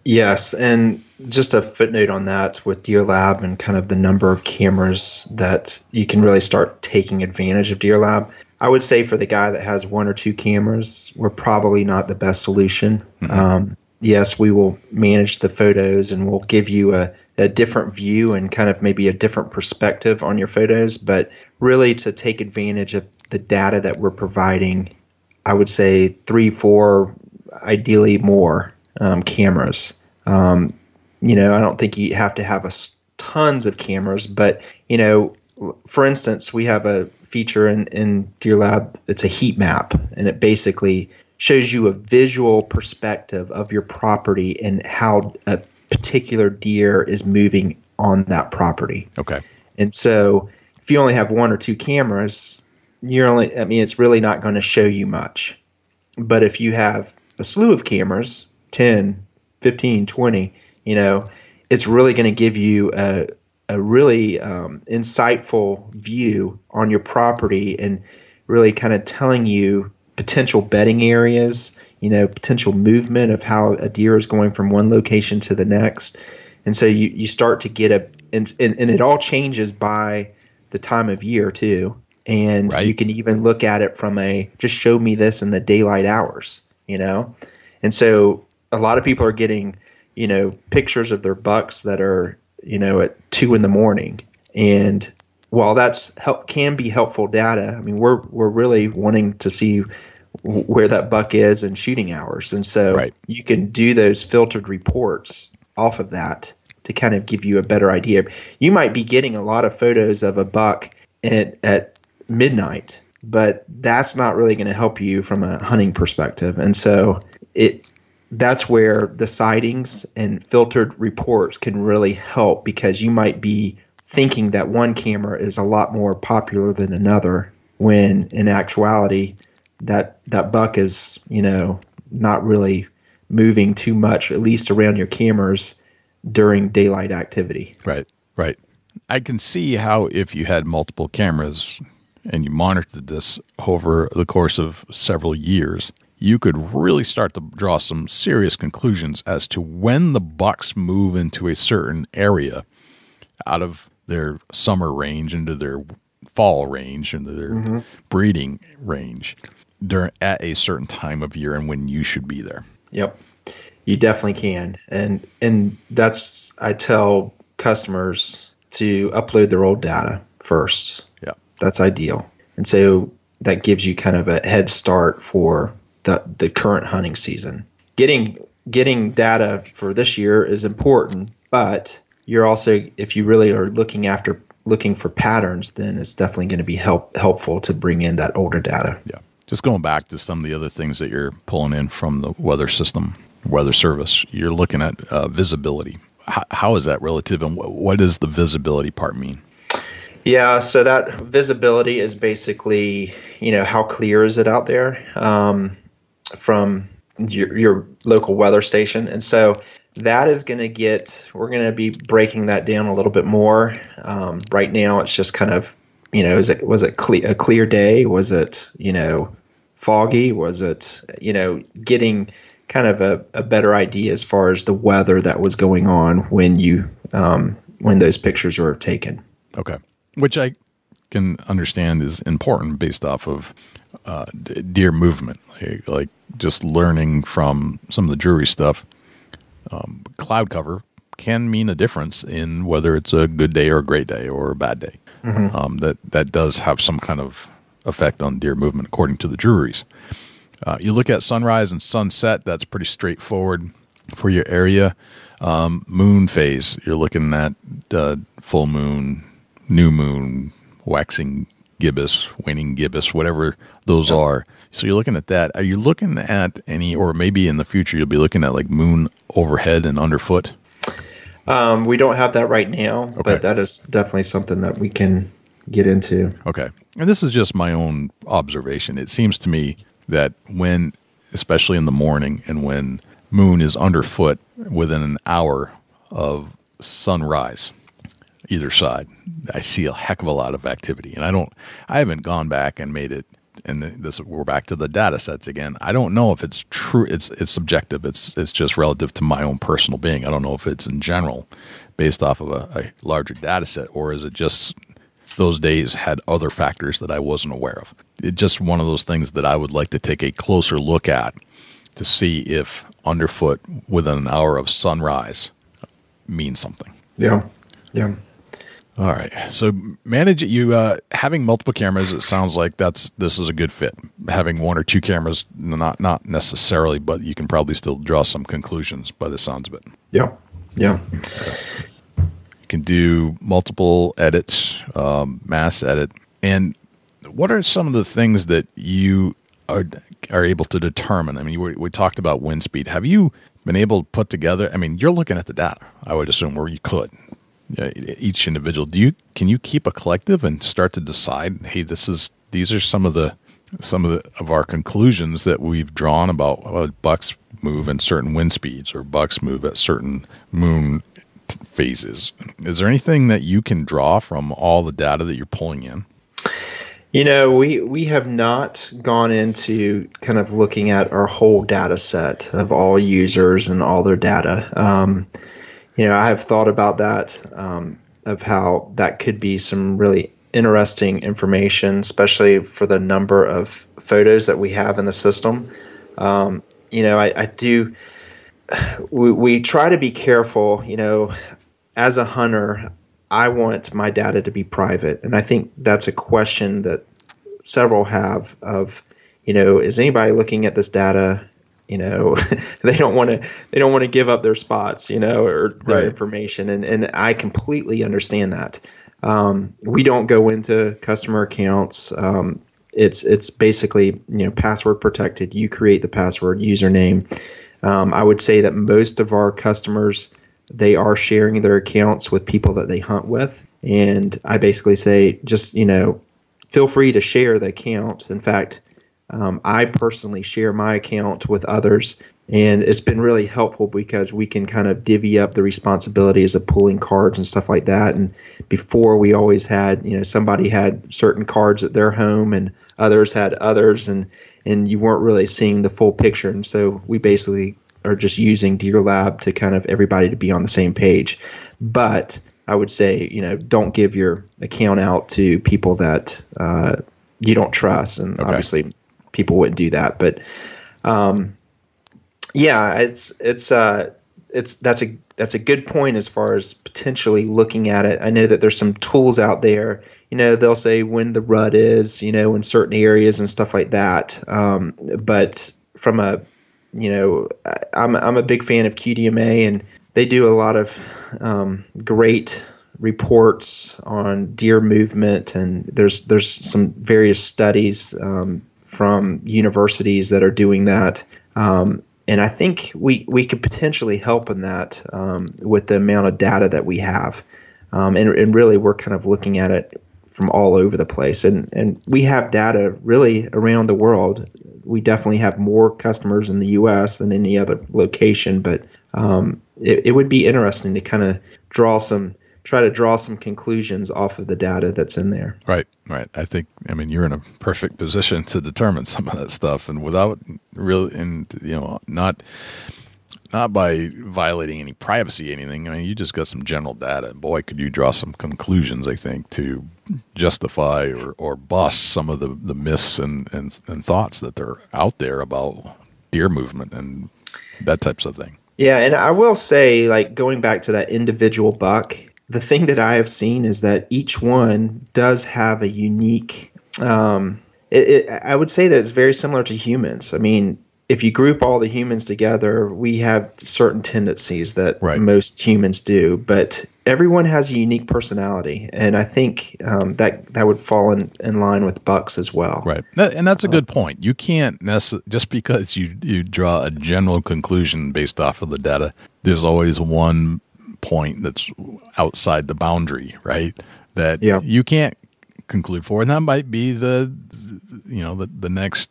Yes, and just a footnote on that with Deer Lab and kind of the number of cameras that you can really start taking advantage of Deer Lab. I would say for the guy that has one or two cameras, we're probably not the best solution. Mm-hmm. Yes, we will manage the photos and we'll give you a different view and kind of maybe a different perspective on your photos. But really to take advantage of the data that we're providing, I would say 3, 4, ideally more cameras. I don't think you have to have tons of cameras, but, for instance, we have a feature in Deer Lab. It's a heat map, and it basically shows you a visual perspective of your property and how a particular deer is moving on that property. Okay. And so if you only have one or two cameras, it's really not going to show you much. But if you have a slew of cameras, 10, 15, 20, it's really going to give you a really insightful view on your property and really kind of telling you potential bedding areas, potential movement of how a deer is going from one location to the next. And so you start to get and it all changes by the time of year too. And right. You can even look at it from just show me this in the daylight hours, And so a lot of people are getting, pictures of their bucks that are, at 2 a.m. And while that's can be helpful data, we're really wanting to see where that buck is and shooting hours. And so right. You can do those filtered reports off of that to kind of give you a better idea. You might be getting a lot of photos of a buck at midnight, but that's not really going to help you from a hunting perspective. And so that's where the sightings and filtered reports can really help, because you might be thinking that one camera is a lot more popular than another, when in actuality that buck is, not really moving too much, at least around your cameras during daylight activity. Right. I can see how if you had multiple cameras and you monitored this over the course of several years, you could really start to draw some serious conclusions as to when the bucks move into a certain area out of their summer range into their fall range, into their breeding range at a certain time of year and when you should be there. Yep. You definitely can. And that's, I tell customers to upload their old data first. Yeah. That's ideal. And so that gives you kind of a head start for the current hunting season. Getting data for this year is important, but you're also, if you really are looking for patterns, then it's definitely going to be helpful to bring in that older data. Yeah. Just going back to some of the other things that you're pulling in from the weather system, weather service, you're looking at visibility. How is that relative, and what does the visibility part mean? Yeah, so that visibility is basically, how clear is it out there from your local weather station. And so that is going to we're going to be breaking that down a little bit more. Right now, it's just kind of, was it a clear day? Was it, foggy? Was it, getting kind of a better idea as far as the weather that was going on when when those pictures were taken. Okay. Which I can understand is important based off of deer movement, like just learning from some of the jury stuff. Cloud cover can mean a difference in whether it's a good day or a great day or a bad day. That does have some kind of effect on deer movement according to the juries. You look at sunrise and sunset, that's pretty straightforward for your area. Moon phase, you're looking at full moon, new moon, waxing gibbous, waning gibbous, whatever those are. So you're looking at that. Are you looking at any, or maybe in the future you'll be looking at like moon overhead and underfoot? We don't have that right now, but that is definitely something that we can get into. Okay. And this is just my own observation. It seems to me that when, especially in the morning, and when moon is underfoot within an hour of sunrise, either side, I see a heck of a lot of activity. And I haven't gone back and made it, and we're back to the data sets again. I don't know if it's true. It's subjective. It's just relative to my own personal being. I don't know if it's in general based off of a larger data set, or is it just those days had other factors that I wasn't aware of. It's just one of those things that I would like to take a closer look at to see if underfoot within an hour of sunrise means something. Yeah. All right. So having multiple cameras, it sounds like this is a good fit. Having one or two cameras, not necessarily, but you can probably still draw some conclusions by the sounds of it. Yeah. You can do multiple edits, mass edit. And what are some of the things that you are able to determine? I mean, we talked about wind speed. Have you been able to put together, I mean, you're looking at the data, I would assume, or you could. Each individual, can you keep a collective and start to decide, hey, these are some of our conclusions that we've drawn about bucks move in certain wind speeds or bucks move at certain moon phases. Is there anything that you can draw from all the data that you're pulling in? We have not gone into kind of looking at our whole data set of all users and all their data. I have thought about that, of how that could be some really interesting information, especially for the number of photos that we have in the system. We try to be careful, as a hunter, I want my data to be private. And I think that's a question that several have of, is anybody looking at this data? They don't want to give up their spots, or their information. And I completely understand that. We don't go into customer accounts. It's basically, password protected. You create the password, username. I would say that most of our customers, they are sharing their accounts with people that they hunt with. And I basically say, just, feel free to share the account. In fact, I personally share my account with others, and it's been really helpful because we can kind of divvy up the responsibilities of pulling cards and stuff like that. And before, we always had, somebody had certain cards at their home and others had others, and you weren't really seeing the full picture. And so we basically are just using Deer Lab to kind of everybody to be on the same page. But I would say, don't give your account out to people that you don't trust, and obviously people wouldn't do that. But that's a good point as far as potentially looking at it. I know that there's some tools out there. They'll say when the rut is, in certain areas and stuff like that. But from I'm a big fan of QDMA, and they do a lot of great reports on deer movement, and there's some various studies from universities that are doing that. And I think we could potentially help in that with the amount of data that we have. And really, we're kind of looking at it from all over the place. And we have data really around the world. We definitely have more customers in the U.S. than any other location. But it would be interesting to kind of try to draw some conclusions off of the data that's in there. Right. I think, you're in a perfect position to determine some of that stuff, and without really, not by violating any privacy, anything. You just got some general data. Boy, could you draw some conclusions, I think, to justify or bust some of the myths and thoughts that are out there about deer movement and that types of thing. Yeah, and I will say, going back to that individual buck, the thing that I have seen is that each one does have a unique I would say that it's very similar to humans. If you group all the humans together, we have certain tendencies that most humans do, but everyone has a unique personality, and I think that would fall in line with bucks as well. Right, and that's a good point. You can't just because you draw a general conclusion based off of the data, there's always one point that's outside the boundary, right? That you can't conclude for, and that might be the next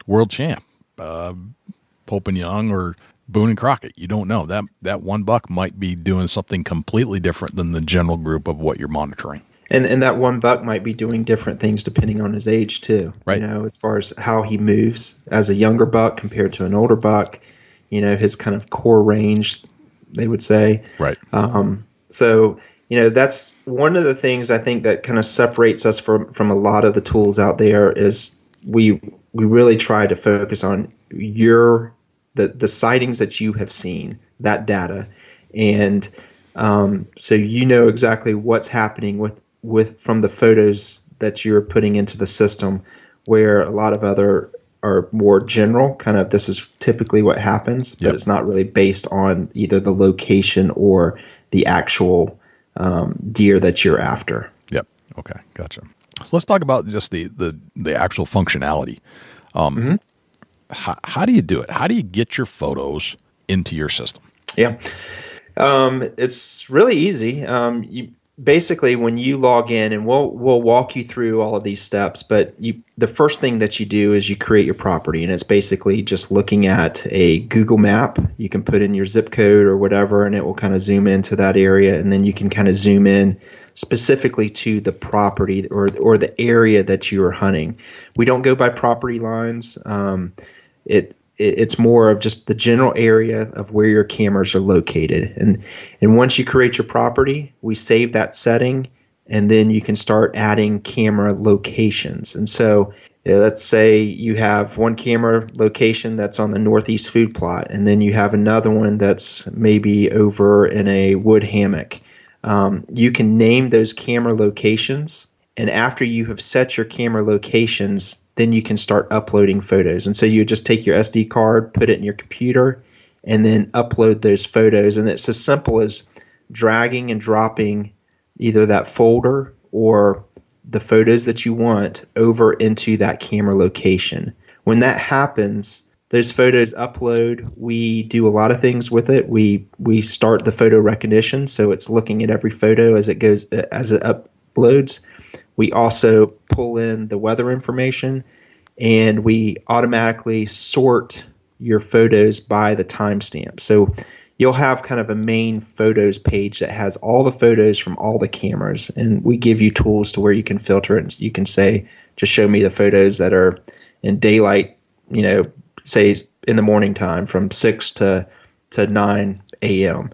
world champ, Pope and Young or Boone and Crockett. You don't know. That one buck might be doing something completely different than the general group of what you're monitoring. And that one buck might be doing different things depending on his age too. Right. As far as how he moves as a younger buck compared to an older buck, his kind of core range, they would say. Right. So, that's one of the things I think that kind of separates us from a lot of the tools out there is we really try to focus on the sightings that you have seen, that data. And so exactly what's happening with from the photos that you're putting into the system, where a lot of other are more general, kind of this is typically what happens, but it's not really based on either the location or the actual deer that you're after. Yep. Okay. Gotcha. So let's talk about just the actual functionality. How do you do it? How do you get your photos into your system? Yeah. It's really easy. You basically, when you log in, and we'll walk you through all of these steps, but the first thing that you do is you create your property, and it's basically just looking at a Google map. You can put in your zip code or whatever, and it will kind of zoom into that area, and then you can kind of zoom in specifically to the property or the area that you are hunting. We don't go by property lines. It's more of just the general area of where your cameras are located. And once you create your property, we save that setting, and then you can start adding camera locations. And so let's say you have one camera location that's on the northeast food plot, and then you have another one that's maybe over in a wood hammock. You can name those camera locations, and after you have set your camera locations, then you can start uploading photos. And so you just take your SD card, put it in your computer, and then upload those photos. And it's as simple as dragging and dropping either that folder or the photos that you want over into that camera location. When that happens, those photos upload. We do a lot of things with it. We start the photo recognition, so it's looking at every photo as it uploads. We also pull in the weather information, and we automatically sort your photos by the timestamp. So you'll have kind of a main photos page that has all the photos from all the cameras, and we give you tools to where you can filter it. And you can say, just show me the photos that are in daylight, say in the morning time from 6 to 9 a.m.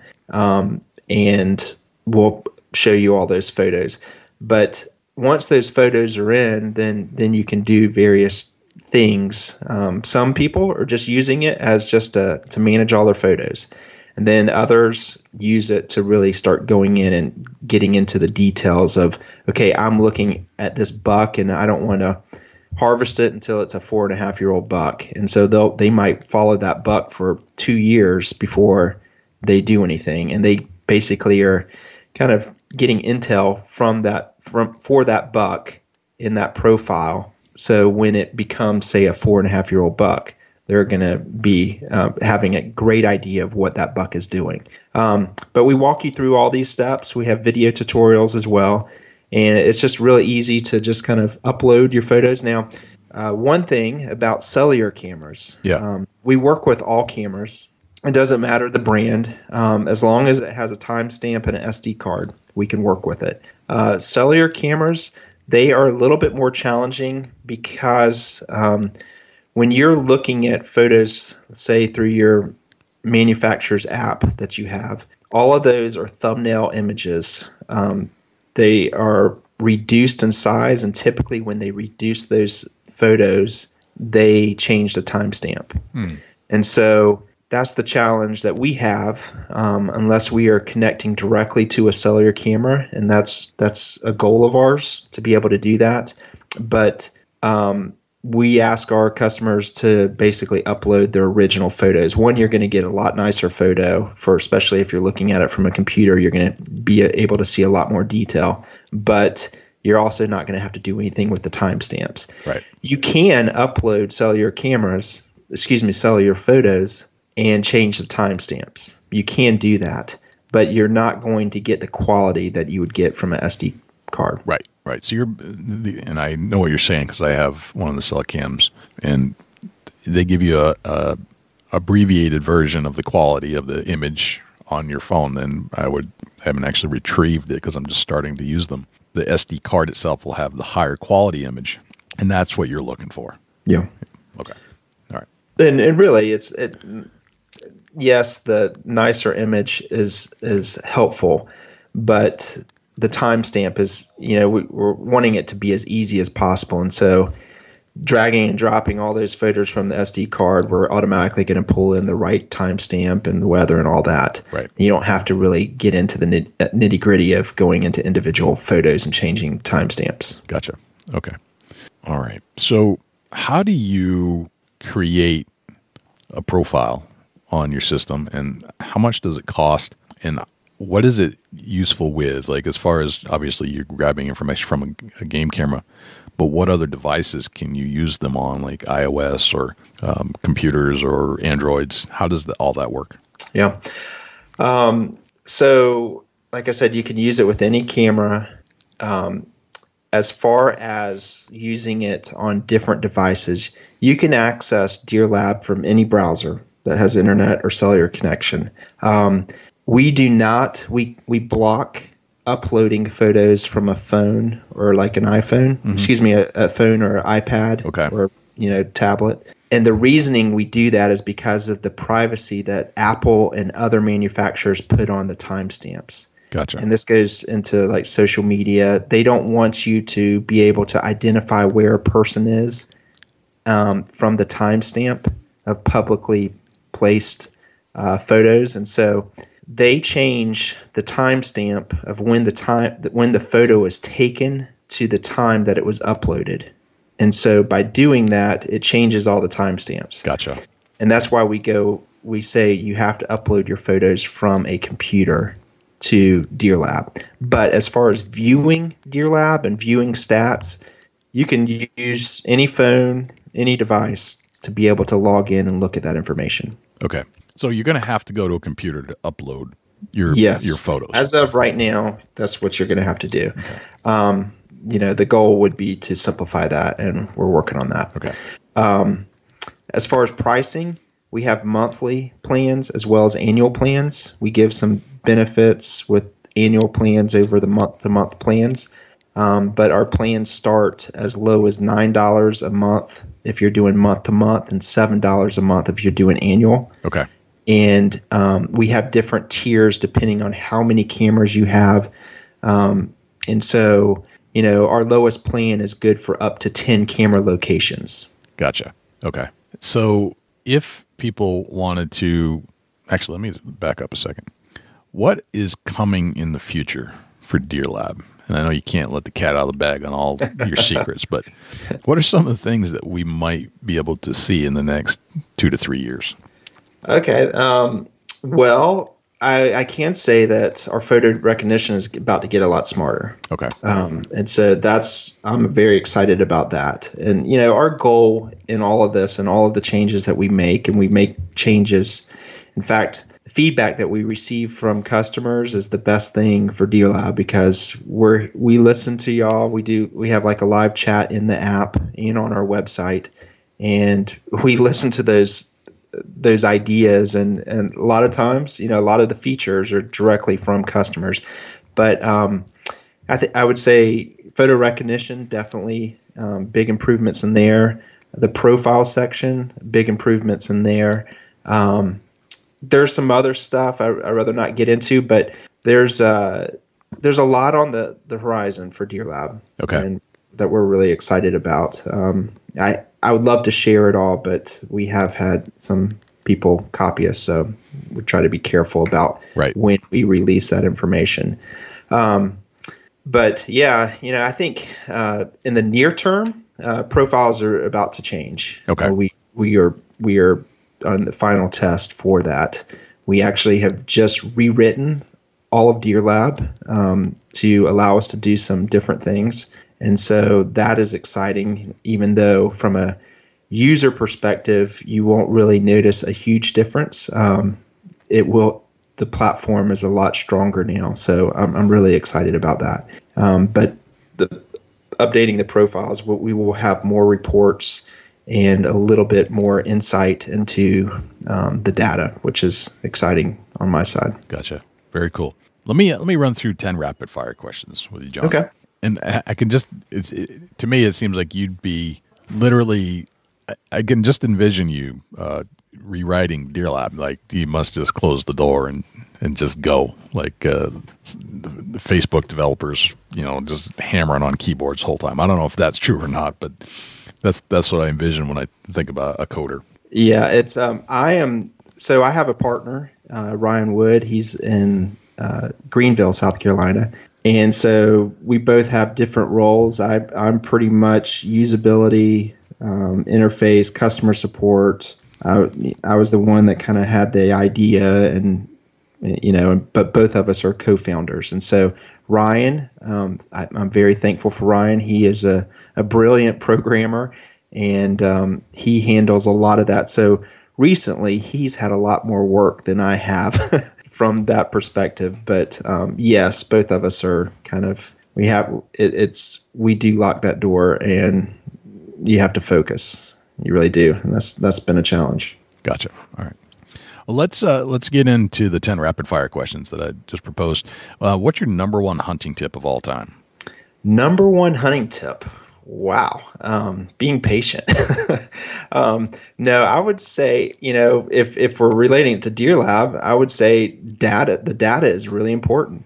And we'll show you all those photos. But once those photos are in, then you can do various things. Some people are just using it as just to manage all their photos. And then others use it to really start going in and getting into the details of, okay, I'm looking at this buck and I don't want to harvest it until it's a 4.5-year-old buck. And so they might follow that buck for 2 years before they do anything. And they basically are kind of getting intel for that buck in that profile. So when it becomes, say, a 4.5-year-old buck, they're going to be having a great idea of what that buck is doing. But we walk you through all these steps. We have video tutorials as well. And it's just really easy to just kind of upload your photos. Now, one thing about cellular cameras, we work with all cameras. It doesn't matter the brand. As long as it has a timestamp and an SD card, we can work with it. Cellular cameras, they are a little bit more challenging because when you're looking at photos, say through your manufacturer's app that you have, all of those are thumbnail images. They are reduced in size, and typically when they reduce those photos, they change the timestamp. And so that's the challenge that we have, unless we are connecting directly to a cellular camera, and that's a goal of ours to be able to do that. But we ask our customers to basically upload their original photos. One, you're going to get a lot nicer photo, especially if you're looking at it from a computer. You're going to be able to see a lot more detail, but you're also not going to have to do anything with the timestamps. Right. You can upload cellular photos and change the timestamps. You can do that, but you're not going to get the quality that you would get from an SD card. Right. Right. So and I know what you're saying because I have one of the cell cams, and they give you a abbreviated version of the quality of the image on your phone. And I haven't actually retrieved it because I'm just starting to use them. The SD card itself will have the higher quality image, and that's what you're looking for. Yeah. Okay. All right. And really, yes, the nicer image is helpful, but the timestamp is, we're wanting it to be as easy as possible. And so dragging and dropping all those photos from the SD card, we're automatically going to pull in the right timestamp and the weather and all that. Right. You don't have to really get into the nitty gritty of going into individual photos and changing timestamps. Gotcha. Okay. All right. So how do you create a profile on your system, and how much does it cost, and what is it useful with? Like, as far as, obviously you're grabbing information from a game camera, but what other devices can you use them on, like iOS or computers or Androids? How does all that work? Yeah. So like I said, you can use it with any camera. As far as using it on different devices, you can access Deer Lab from any browser that has internet or cellular connection. We do not. We block uploading photos from a phone or like an iPhone. Mm-hmm. A phone or iPad. Okay. Or tablet. And the reasoning we do that is because of the privacy that Apple and other manufacturers put on the timestamps. Gotcha. And this goes into like social media. They don't want you to be able to identify where a person is from the timestamp of publicly placed photos, and so they change the timestamp of when the photo was taken to the time that it was uploaded. And so by doing that, it changes all the timestamps. Gotcha. And that's why we say you have to upload your photos from a computer to Deer Lab. But as far as viewing Deer Lab and viewing stats, you can use any phone, any device to be able to log in and look at that information. Okay. So you're going to have to go to a computer to upload your photos. As of right now, that's what you're going to have to do. Okay. the goal would be to simplify that, and we're working on that. Okay. As far as pricing, we have monthly plans as well as annual plans. We give some benefits with annual plans over the month-to-month plans, but our plans start as low as $9 a month if you're doing month-to-month and $7 a month if you're doing annual. Okay. And we have different tiers depending on how many cameras you have. And so, our lowest plan is good for up to 10 camera locations. Gotcha. Okay. So if people wanted to, actually, let me back up a second. What is coming in the future for Deer Lab? And I know you can't let the cat out of the bag on all your secrets, but what are some of the things that we might be able to see in the next 2 to 3 years? Okay. Well, I can say that our photo recognition is about to get a lot smarter. Okay. And so I'm very excited about that. And, our goal in all of this and all of the changes that we make, and we make changes, in fact, the feedback that we receive from customers is the best thing for Deer Lab, because we listen to y'all. We have like a live chat in the app and on our website, and we listen to those ideas, and a lot of times, a lot of the features are directly from customers. But I would say photo recognition, definitely big improvements in there. The profile section, big improvements in there. There's some other stuff I'd rather not get into, but there's a lot on the horizon for Deer Lab. Okay. And that we're really excited about. I would love to share it all, but we have had some people copy us, so we try to be careful about when we release that information. But yeah, I think in the near term, profiles are about to change. Okay. We are on the final test for that. We actually have just rewritten all of Deer Lab to allow us to do some different things. And so that is exciting, even though from a user perspective, you won't really notice a huge difference. The platform is a lot stronger now. So I'm really excited about that. But updating the profiles, we will have more reports and a little bit more insight into the data, which is exciting on my side. Gotcha. Very cool. Let me run through 10 rapid fire questions with you, John. Okay. And I can to me, it seems like you'd be literally, I can just envision you rewriting Deer Lab. Like you must just close the door and just go, like the Facebook developers, just hammering on keyboards the whole time. I don't know if that's true or not, but that's what I envision when I think about a coder. Yeah, it's I have a partner, Ryan Wood. He's in Greenville, South Carolina. And so we both have different roles. I'm pretty much usability, interface, customer support. I was the one that kind of had the idea, and but both of us are co-founders. And so Ryan, I'm very thankful for Ryan. He is a brilliant programmer, and he handles a lot of that. So recently, he's had a lot more work than I have. From that perspective, but yes, both of us are kind of we do lock that door, and you have to focus. You really do, and that's been a challenge. Gotcha. All right. Well, let's get into the 10 rapid fire questions that I just proposed. What's your number one hunting tip of all time? Number one hunting tip. Wow. Being patient. No, I would say, if we're relating it to Deer Lab, I would say data. The data is really important.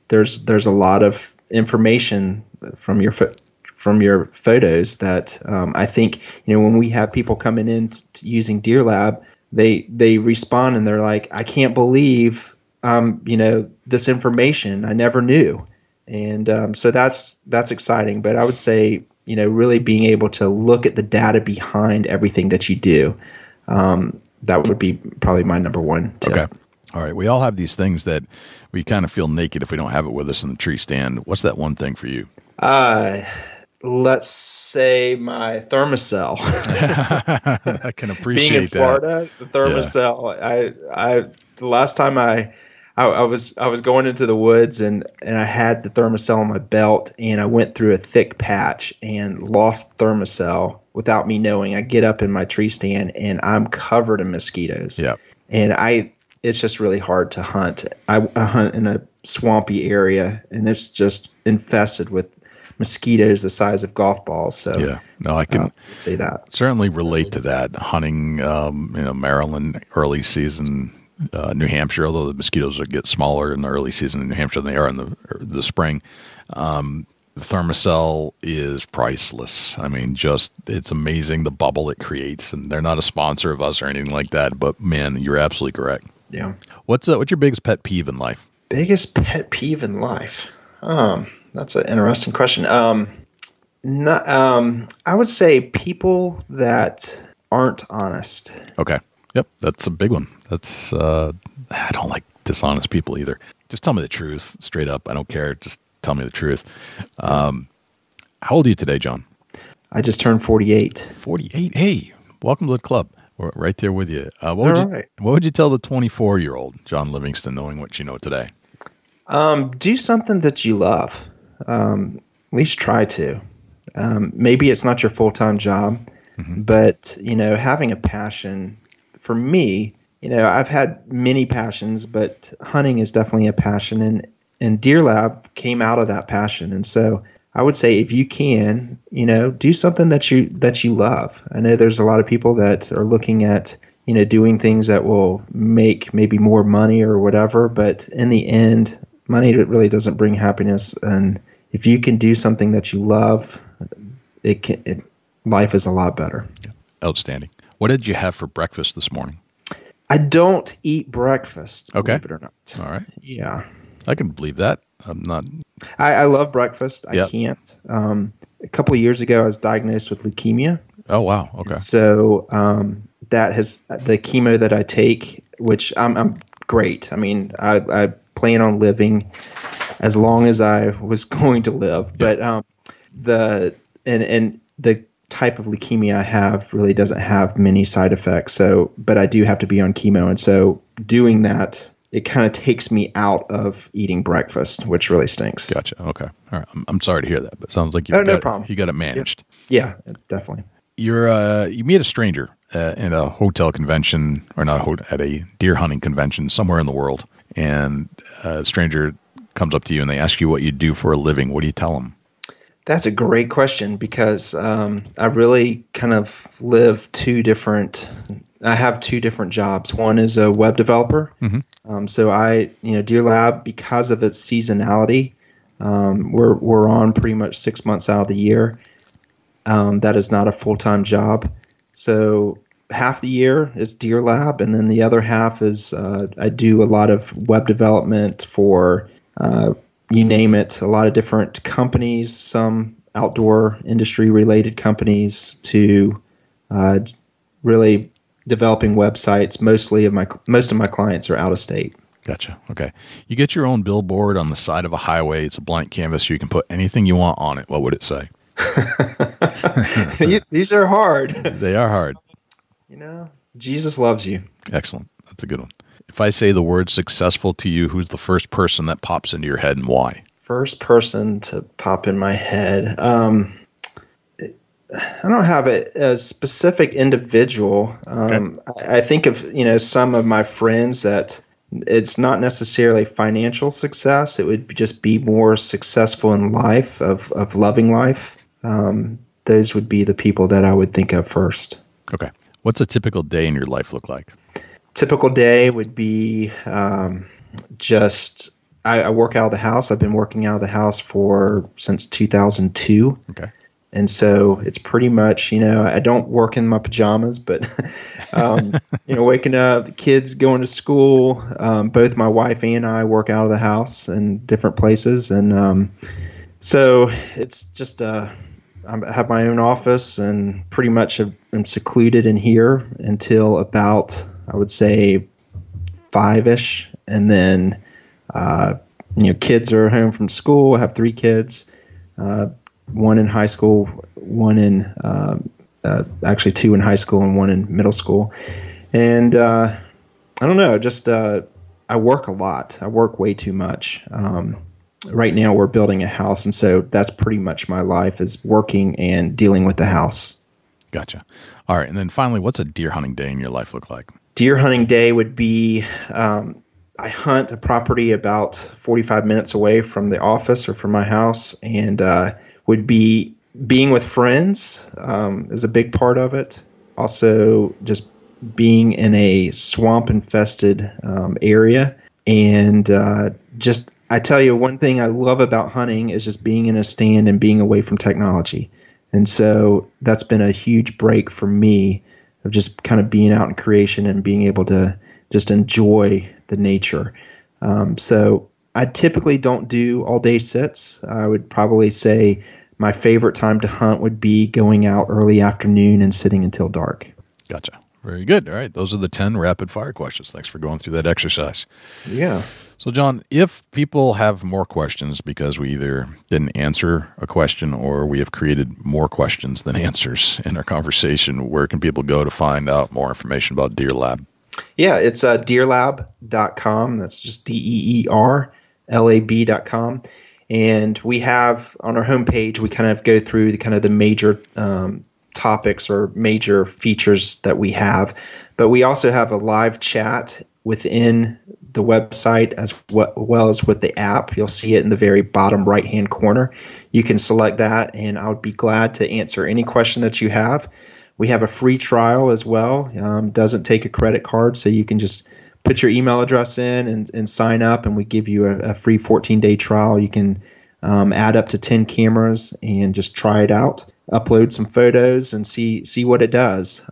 There's a lot of information from your photos that I think, when we have people coming in using Deer Lab, they respond and they're like, I can't believe, this information I never knew. And so that's exciting. But I would say, really being able to look at the data behind everything that you do, that would be probably my number one tip. Okay. All right. We all have these things that we kind of feel naked if we don't have it with us in the tree stand. What's that one thing for you? Let's say my thermocell. I can appreciate Being in that. Florida, the thermocell. Yeah. The last time I I was going into the woods and I had the thermocell on my belt, and I went through a thick patch and lost the thermocell without me knowing. I get up in my tree stand and I'm covered in mosquitoes. Yeah. And it's just really hard to hunt. I hunt in a swampy area, and it's just infested with mosquitoes the size of golf balls. So yeah, no, I can say that. Certainly relate to that. Hunting, Maryland, early season, New Hampshire, although the mosquitoes get smaller in the early season in New Hampshire than they are in the spring. The thermocell is priceless. I mean, it's amazing the bubble it creates. And they're not a sponsor of us or anything like that, but man, you're absolutely correct. Yeah. What's your biggest pet peeve in life? Biggest pet peeve in life? That's an interesting question. I would say people that aren't honest. Okay. Yep, that's a big one. That's I don't like dishonest people either. Just tell me the truth, straight up. I don't care. Just tell me the truth. How old are you today, John? I just turned 48. 48. Hey, welcome to the club. We're right there with you. What would you tell the 24-year-old John Livingston, knowing what you know today? Do something that you love. At least try to. Maybe it's not your full-time job, but having a passion. For me, I've had many passions, but hunting is definitely a passion, and Deer Lab came out of that passion. And so I would say if you can, do something that you love. I know there's a lot of people that are looking at, doing things that will make maybe more money or whatever, but in the end, money really doesn't bring happiness. And if you can do something that you love, life is a lot better. Yeah. Outstanding. What did you have for breakfast this morning? I don't eat breakfast, okay. Believe it or not. All right. Yeah. I can believe that. I'm not. I love breakfast. Yep. I can't. A couple of years ago, I was diagnosed with leukemia. Oh, wow. Okay. So that has the chemo that I take, which I'm great. I mean, I plan on living as long as I was going to live. Yep. But the type of leukemia I have really doesn't have many side effects. But I do have to be on chemo, and so doing that, it kind of takes me out of eating breakfast, which really stinks. Gotcha. Okay. All right. I'm sorry to hear that, but it sounds like no problem. You got it managed. Yeah, definitely. You meet a stranger in a hotel convention, or not at a deer hunting convention somewhere in the world, and a stranger comes up to you and they ask you what you do for a living. What do you tell them? That's a great question, because I really kind of live I have two different jobs. One is a web developer. Mm-hmm. So Deer Lab, because of its seasonality, we're on pretty much 6 months out of the year. That is not a full-time job. So half the year is Deer Lab, and then the other half is I do a lot of web development for you name it, a lot of different companies, some outdoor industry related companies, to really developing websites. Most of my clients are out of state. Gotcha. Okay. You get your own billboard on the side of a highway. It's a blank canvas. You can put anything you want on it. What would it say? These are hard. They are hard. Jesus loves you. Excellent. That's a good one. If I say the word successful to you, who's the first person that pops into your head and why? First person to pop in my head. I don't have a specific individual. Okay. I think of, some of my friends that it's not necessarily financial success. It would just be more successful in life, of loving life. Those would be the people that I would think of first. Okay. What's a typical day in your life look like? Typical day would be I work out of the house. I've been working out of the house since 2002. Okay. And so it's pretty much, I don't work in my pajamas, but, waking up, the kids going to school, both my wife and I work out of the house in different places. And so it's just, I have my own office, and pretty much am secluded in here until about, I would say, 5-ish. And then, kids are home from school. I have 3 kids, one in high school, actually 2 in high school and 1 in middle school. And I don't know, just I work a lot. I work way too much. Right now we're building a house, and so that's pretty much my life, is working and dealing with the house. Gotcha. All right. And then finally, what's a deer hunting day in your life look like? Deer hunting day would be, I hunt a property about 45 minutes away from the office or from my house, and would be being with friends is a big part of it. Also, just being in a swamp-infested area. And I tell you, one thing I love about hunting is just being in a stand and being away from technology. And so that's been a huge break for me of just kind of being out in creation and being able to just enjoy the nature. So I typically don't do all-day sits. I would probably say my favorite time to hunt would be going out early afternoon and sitting until dark. Gotcha. Very good. All right. Those are the 10 rapid-fire questions. Thanks for going through that exercise. Yeah. So, John, if people have more questions because we either didn't answer a question or we have created more questions than answers in our conversation, where can people go to find out more information about Deer Lab? Yeah, it's deerlab.com. That's just DEERLAB.com. And we have on our homepage, we kind of go through the major topics or major features that we have. But we also have a live chat within the website as well as with the app. You'll see it in the very bottom right-hand corner. You can select that, and I would be glad to answer any question that you have. We have a free trial as well. Doesn't take a credit card, so you can just put your email address in and sign up, and we give you a free 14-day trial. You can add up to 10 cameras and just try it out, upload some photos, and see what it does.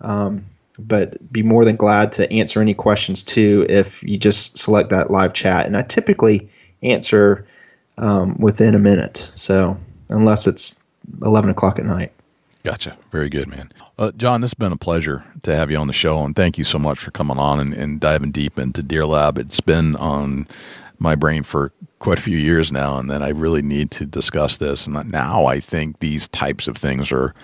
But be more than glad to answer any questions too if you just select that live chat. And I typically answer within a minute, so unless it's 11 o'clock at night. Gotcha. Very good, man. John, this has been a pleasure to have you on the show, and thank you so much for coming on and diving deep into Deer Lab. It's been on my brain for quite a few years now, and then I really need to discuss this. And now I think these types of things are,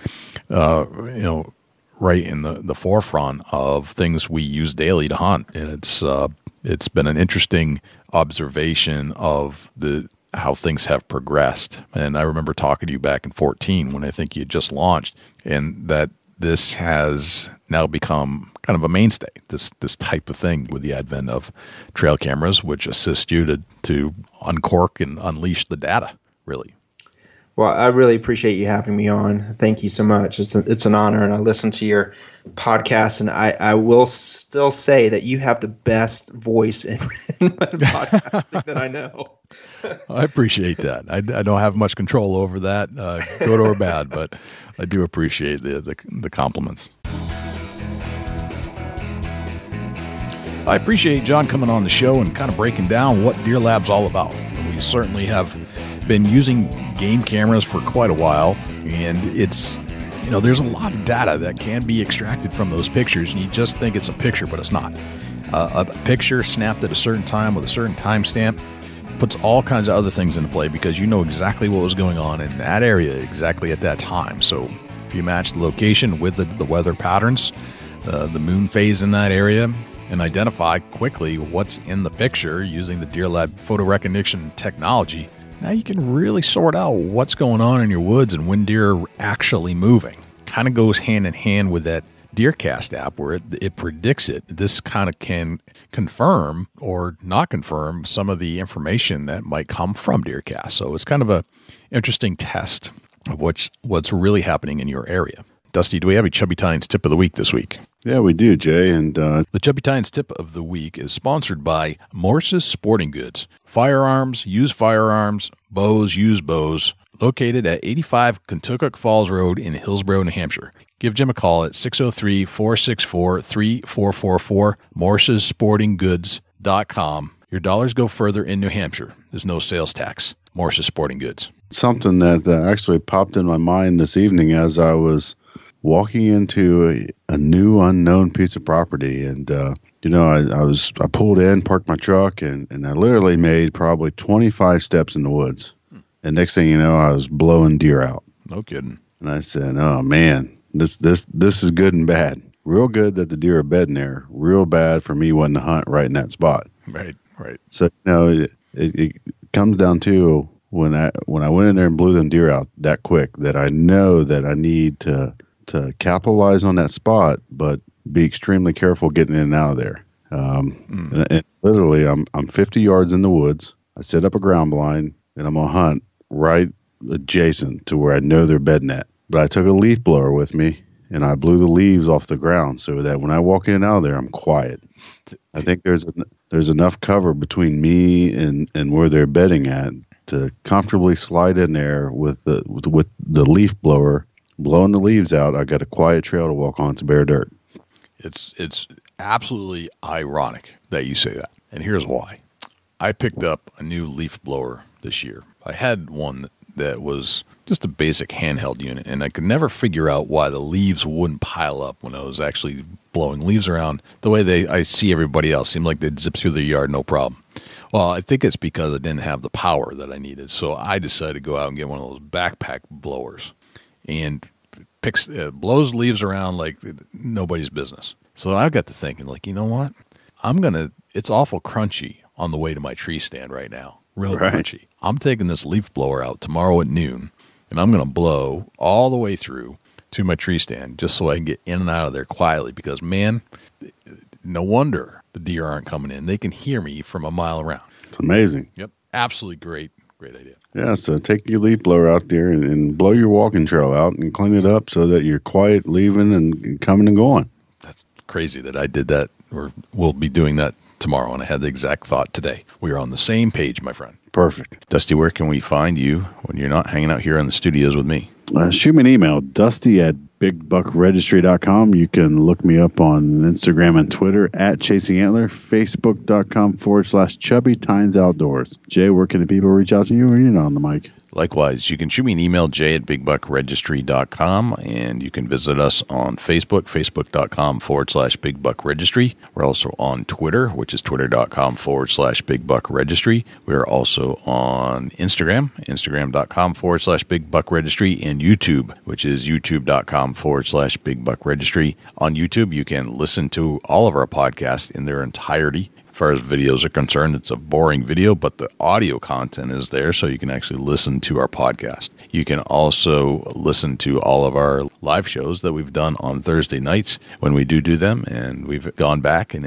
right in the forefront of things we use daily to hunt. And it's been an interesting observation of how things have progressed. And I remember talking to you back in 2014 when I think you had just launched, and that this has now become kind of a mainstay, this type of thing with the advent of trail cameras, which assist you to uncork and unleash the data, really. Well, I really appreciate you having me on. Thank you so much. It's an honor, and I listen to your podcast, and I will still say that you have the best voice in podcasting that I know. I appreciate that. I don't have much control over that, good or bad, but I do appreciate the compliments. I appreciate John coming on the show and kind of breaking down what Deer Lab's all about. We certainly have been using game cameras for quite a while, and it's, there's a lot of data that can be extracted from those pictures, and you just think it's a picture, but it's not. A picture snapped at a certain time with a certain timestamp puts all kinds of other things into play because you know exactly what was going on in that area exactly at that time. So if you match the location with the weather patterns, the moon phase in that area, and identify quickly what's in the picture using the Deer Lab photo recognition technology, now you can really sort out what's going on in your woods and when deer are actually moving. Kind of goes hand in hand with that DeerCast app where it predicts it. This kind of can confirm or not confirm some of the information that might come from DeerCast. So it's kind of a interesting test of what's really happening in your area. Dusty, do we have a Chubby Tines tip of the week this week? Yeah, we do, Jay. And the Chubby Tines tip of the week is sponsored by Morse's Sporting Goods. Firearms, used firearms, bows, used bows, located at 85 Kentucky Falls Road in Hillsborough, New Hampshire. Give Jim a call at 603-464-3444, morsessportinggoods.com. Your dollars go further in New Hampshire. There's no sales tax. Morse's Sporting Goods. Something that actually popped in my mind this evening as I was walking into a new unknown piece of property, and I pulled in, parked my truck, and I literally made probably 25 steps in the woods. And next thing you know, I was blowing deer out. No kidding. And I said, "Oh man, this is good and bad. Real good that the deer are bedding there. Real bad for me wanting to hunt right in that spot." Right. Right. So, it comes down to when I went in there and blew them deer out that quick, that I know that I need to capitalize on that spot, but be extremely careful getting in and out of there. And literally, I'm 50 yards in the woods. I set up a ground blind, and I'm gonna hunt right adjacent to where I know they're bedding at. But I took a leaf blower with me, and I blew the leaves off the ground so that when I walk in and out of there, I'm quiet. I think there's enough cover between me and where they're bedding at to comfortably slide in there with the leaf blower, blowing the leaves out. I got a quiet trail to walk on to bare dirt. It's absolutely ironic that you say that, and here's why. I picked up a new leaf blower this year. I had one that was just a basic handheld unit, and I could never figure out why the leaves wouldn't pile up when I was actually blowing leaves around the way I see everybody else. Seemed like they'd zip through the yard, no problem. Well, I think it's because I didn't have the power that I needed, so I decided to go out and get one of those backpack blowers, and blows leaves around like nobody's business. So I got to thinking, like, you know what? It's awful crunchy on the way to my tree stand right now. Real crunchy. I'm taking this leaf blower out tomorrow at noon, and I'm going to blow all the way through to my tree stand just so I can get in and out of there quietly because, man, no wonder the deer aren't coming in. They can hear me from a mile around. It's amazing. Yep. Absolutely great idea. Yeah, so take your leaf blower out there and blow your walking trail out and clean it up so that you're quiet leaving and coming and going. That's crazy that I did that, or will be doing that tomorrow, and I had the exact thought today. We are on the same page, my friend. Perfect. Dusty, where can we find you when you're not hanging out here in the studios with me? Shoot me an email, dusty@bigbuckregistry.com. You can look me up on Instagram and Twitter @ChasingAntler, Facebook.com/Chubby Tines Outdoors. Jay, where can the people reach out to you when you're not on the mic? Likewise, you can shoot me an email, jay@bigbuckregistry.com, and you can visit us on Facebook, facebook.com/bigbuckregistry. We're also on Twitter, which is twitter.com/bigbuckregistry. We're also on Instagram, instagram.com/bigbuckregistry, and YouTube, which is youtube.com/bigbuckregistry. On YouTube, you can listen to all of our podcasts in their entirety. As far as videos are concerned, it's a boring video, but the audio content is there, so you can actually listen to our podcast. You can also listen to all of our live shows that we've done on Thursday nights when we do them, and we've gone back and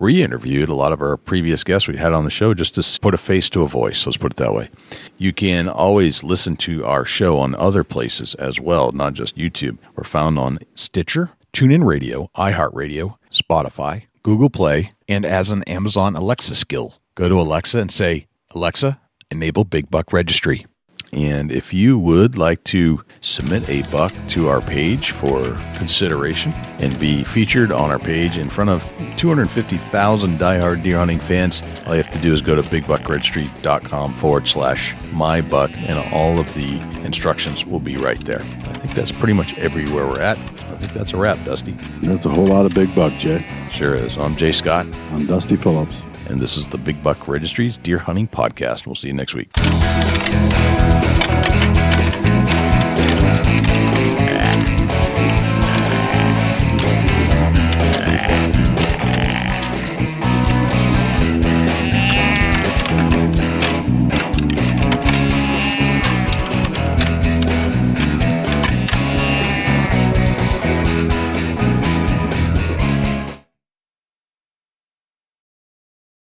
re-interviewed a lot of our previous guests we had on the show just to put a face to a voice, let's put it that way. You can always listen to our show on other places as well, not just YouTube. We're found on Stitcher, TuneIn Radio, iHeartRadio, Spotify, Google Play, and as an Amazon Alexa skill. Go to Alexa and say, Alexa, enable Big Buck Registry. And if you would like to submit a buck to our page for consideration and be featured on our page in front of 250,000 diehard deer hunting fans, all you have to do is go to bigbuckregistry.com/mybuck, and all of the instructions will be right there. I think that's pretty much everywhere we're at. I think that's a wrap, Dusty. That's a whole lot of big buck, Jay. Sure is. I'm Jay Scott. I'm Dusty Phillips. And this is the Big Buck Registry's Deer Hunting Podcast. We'll see you next week.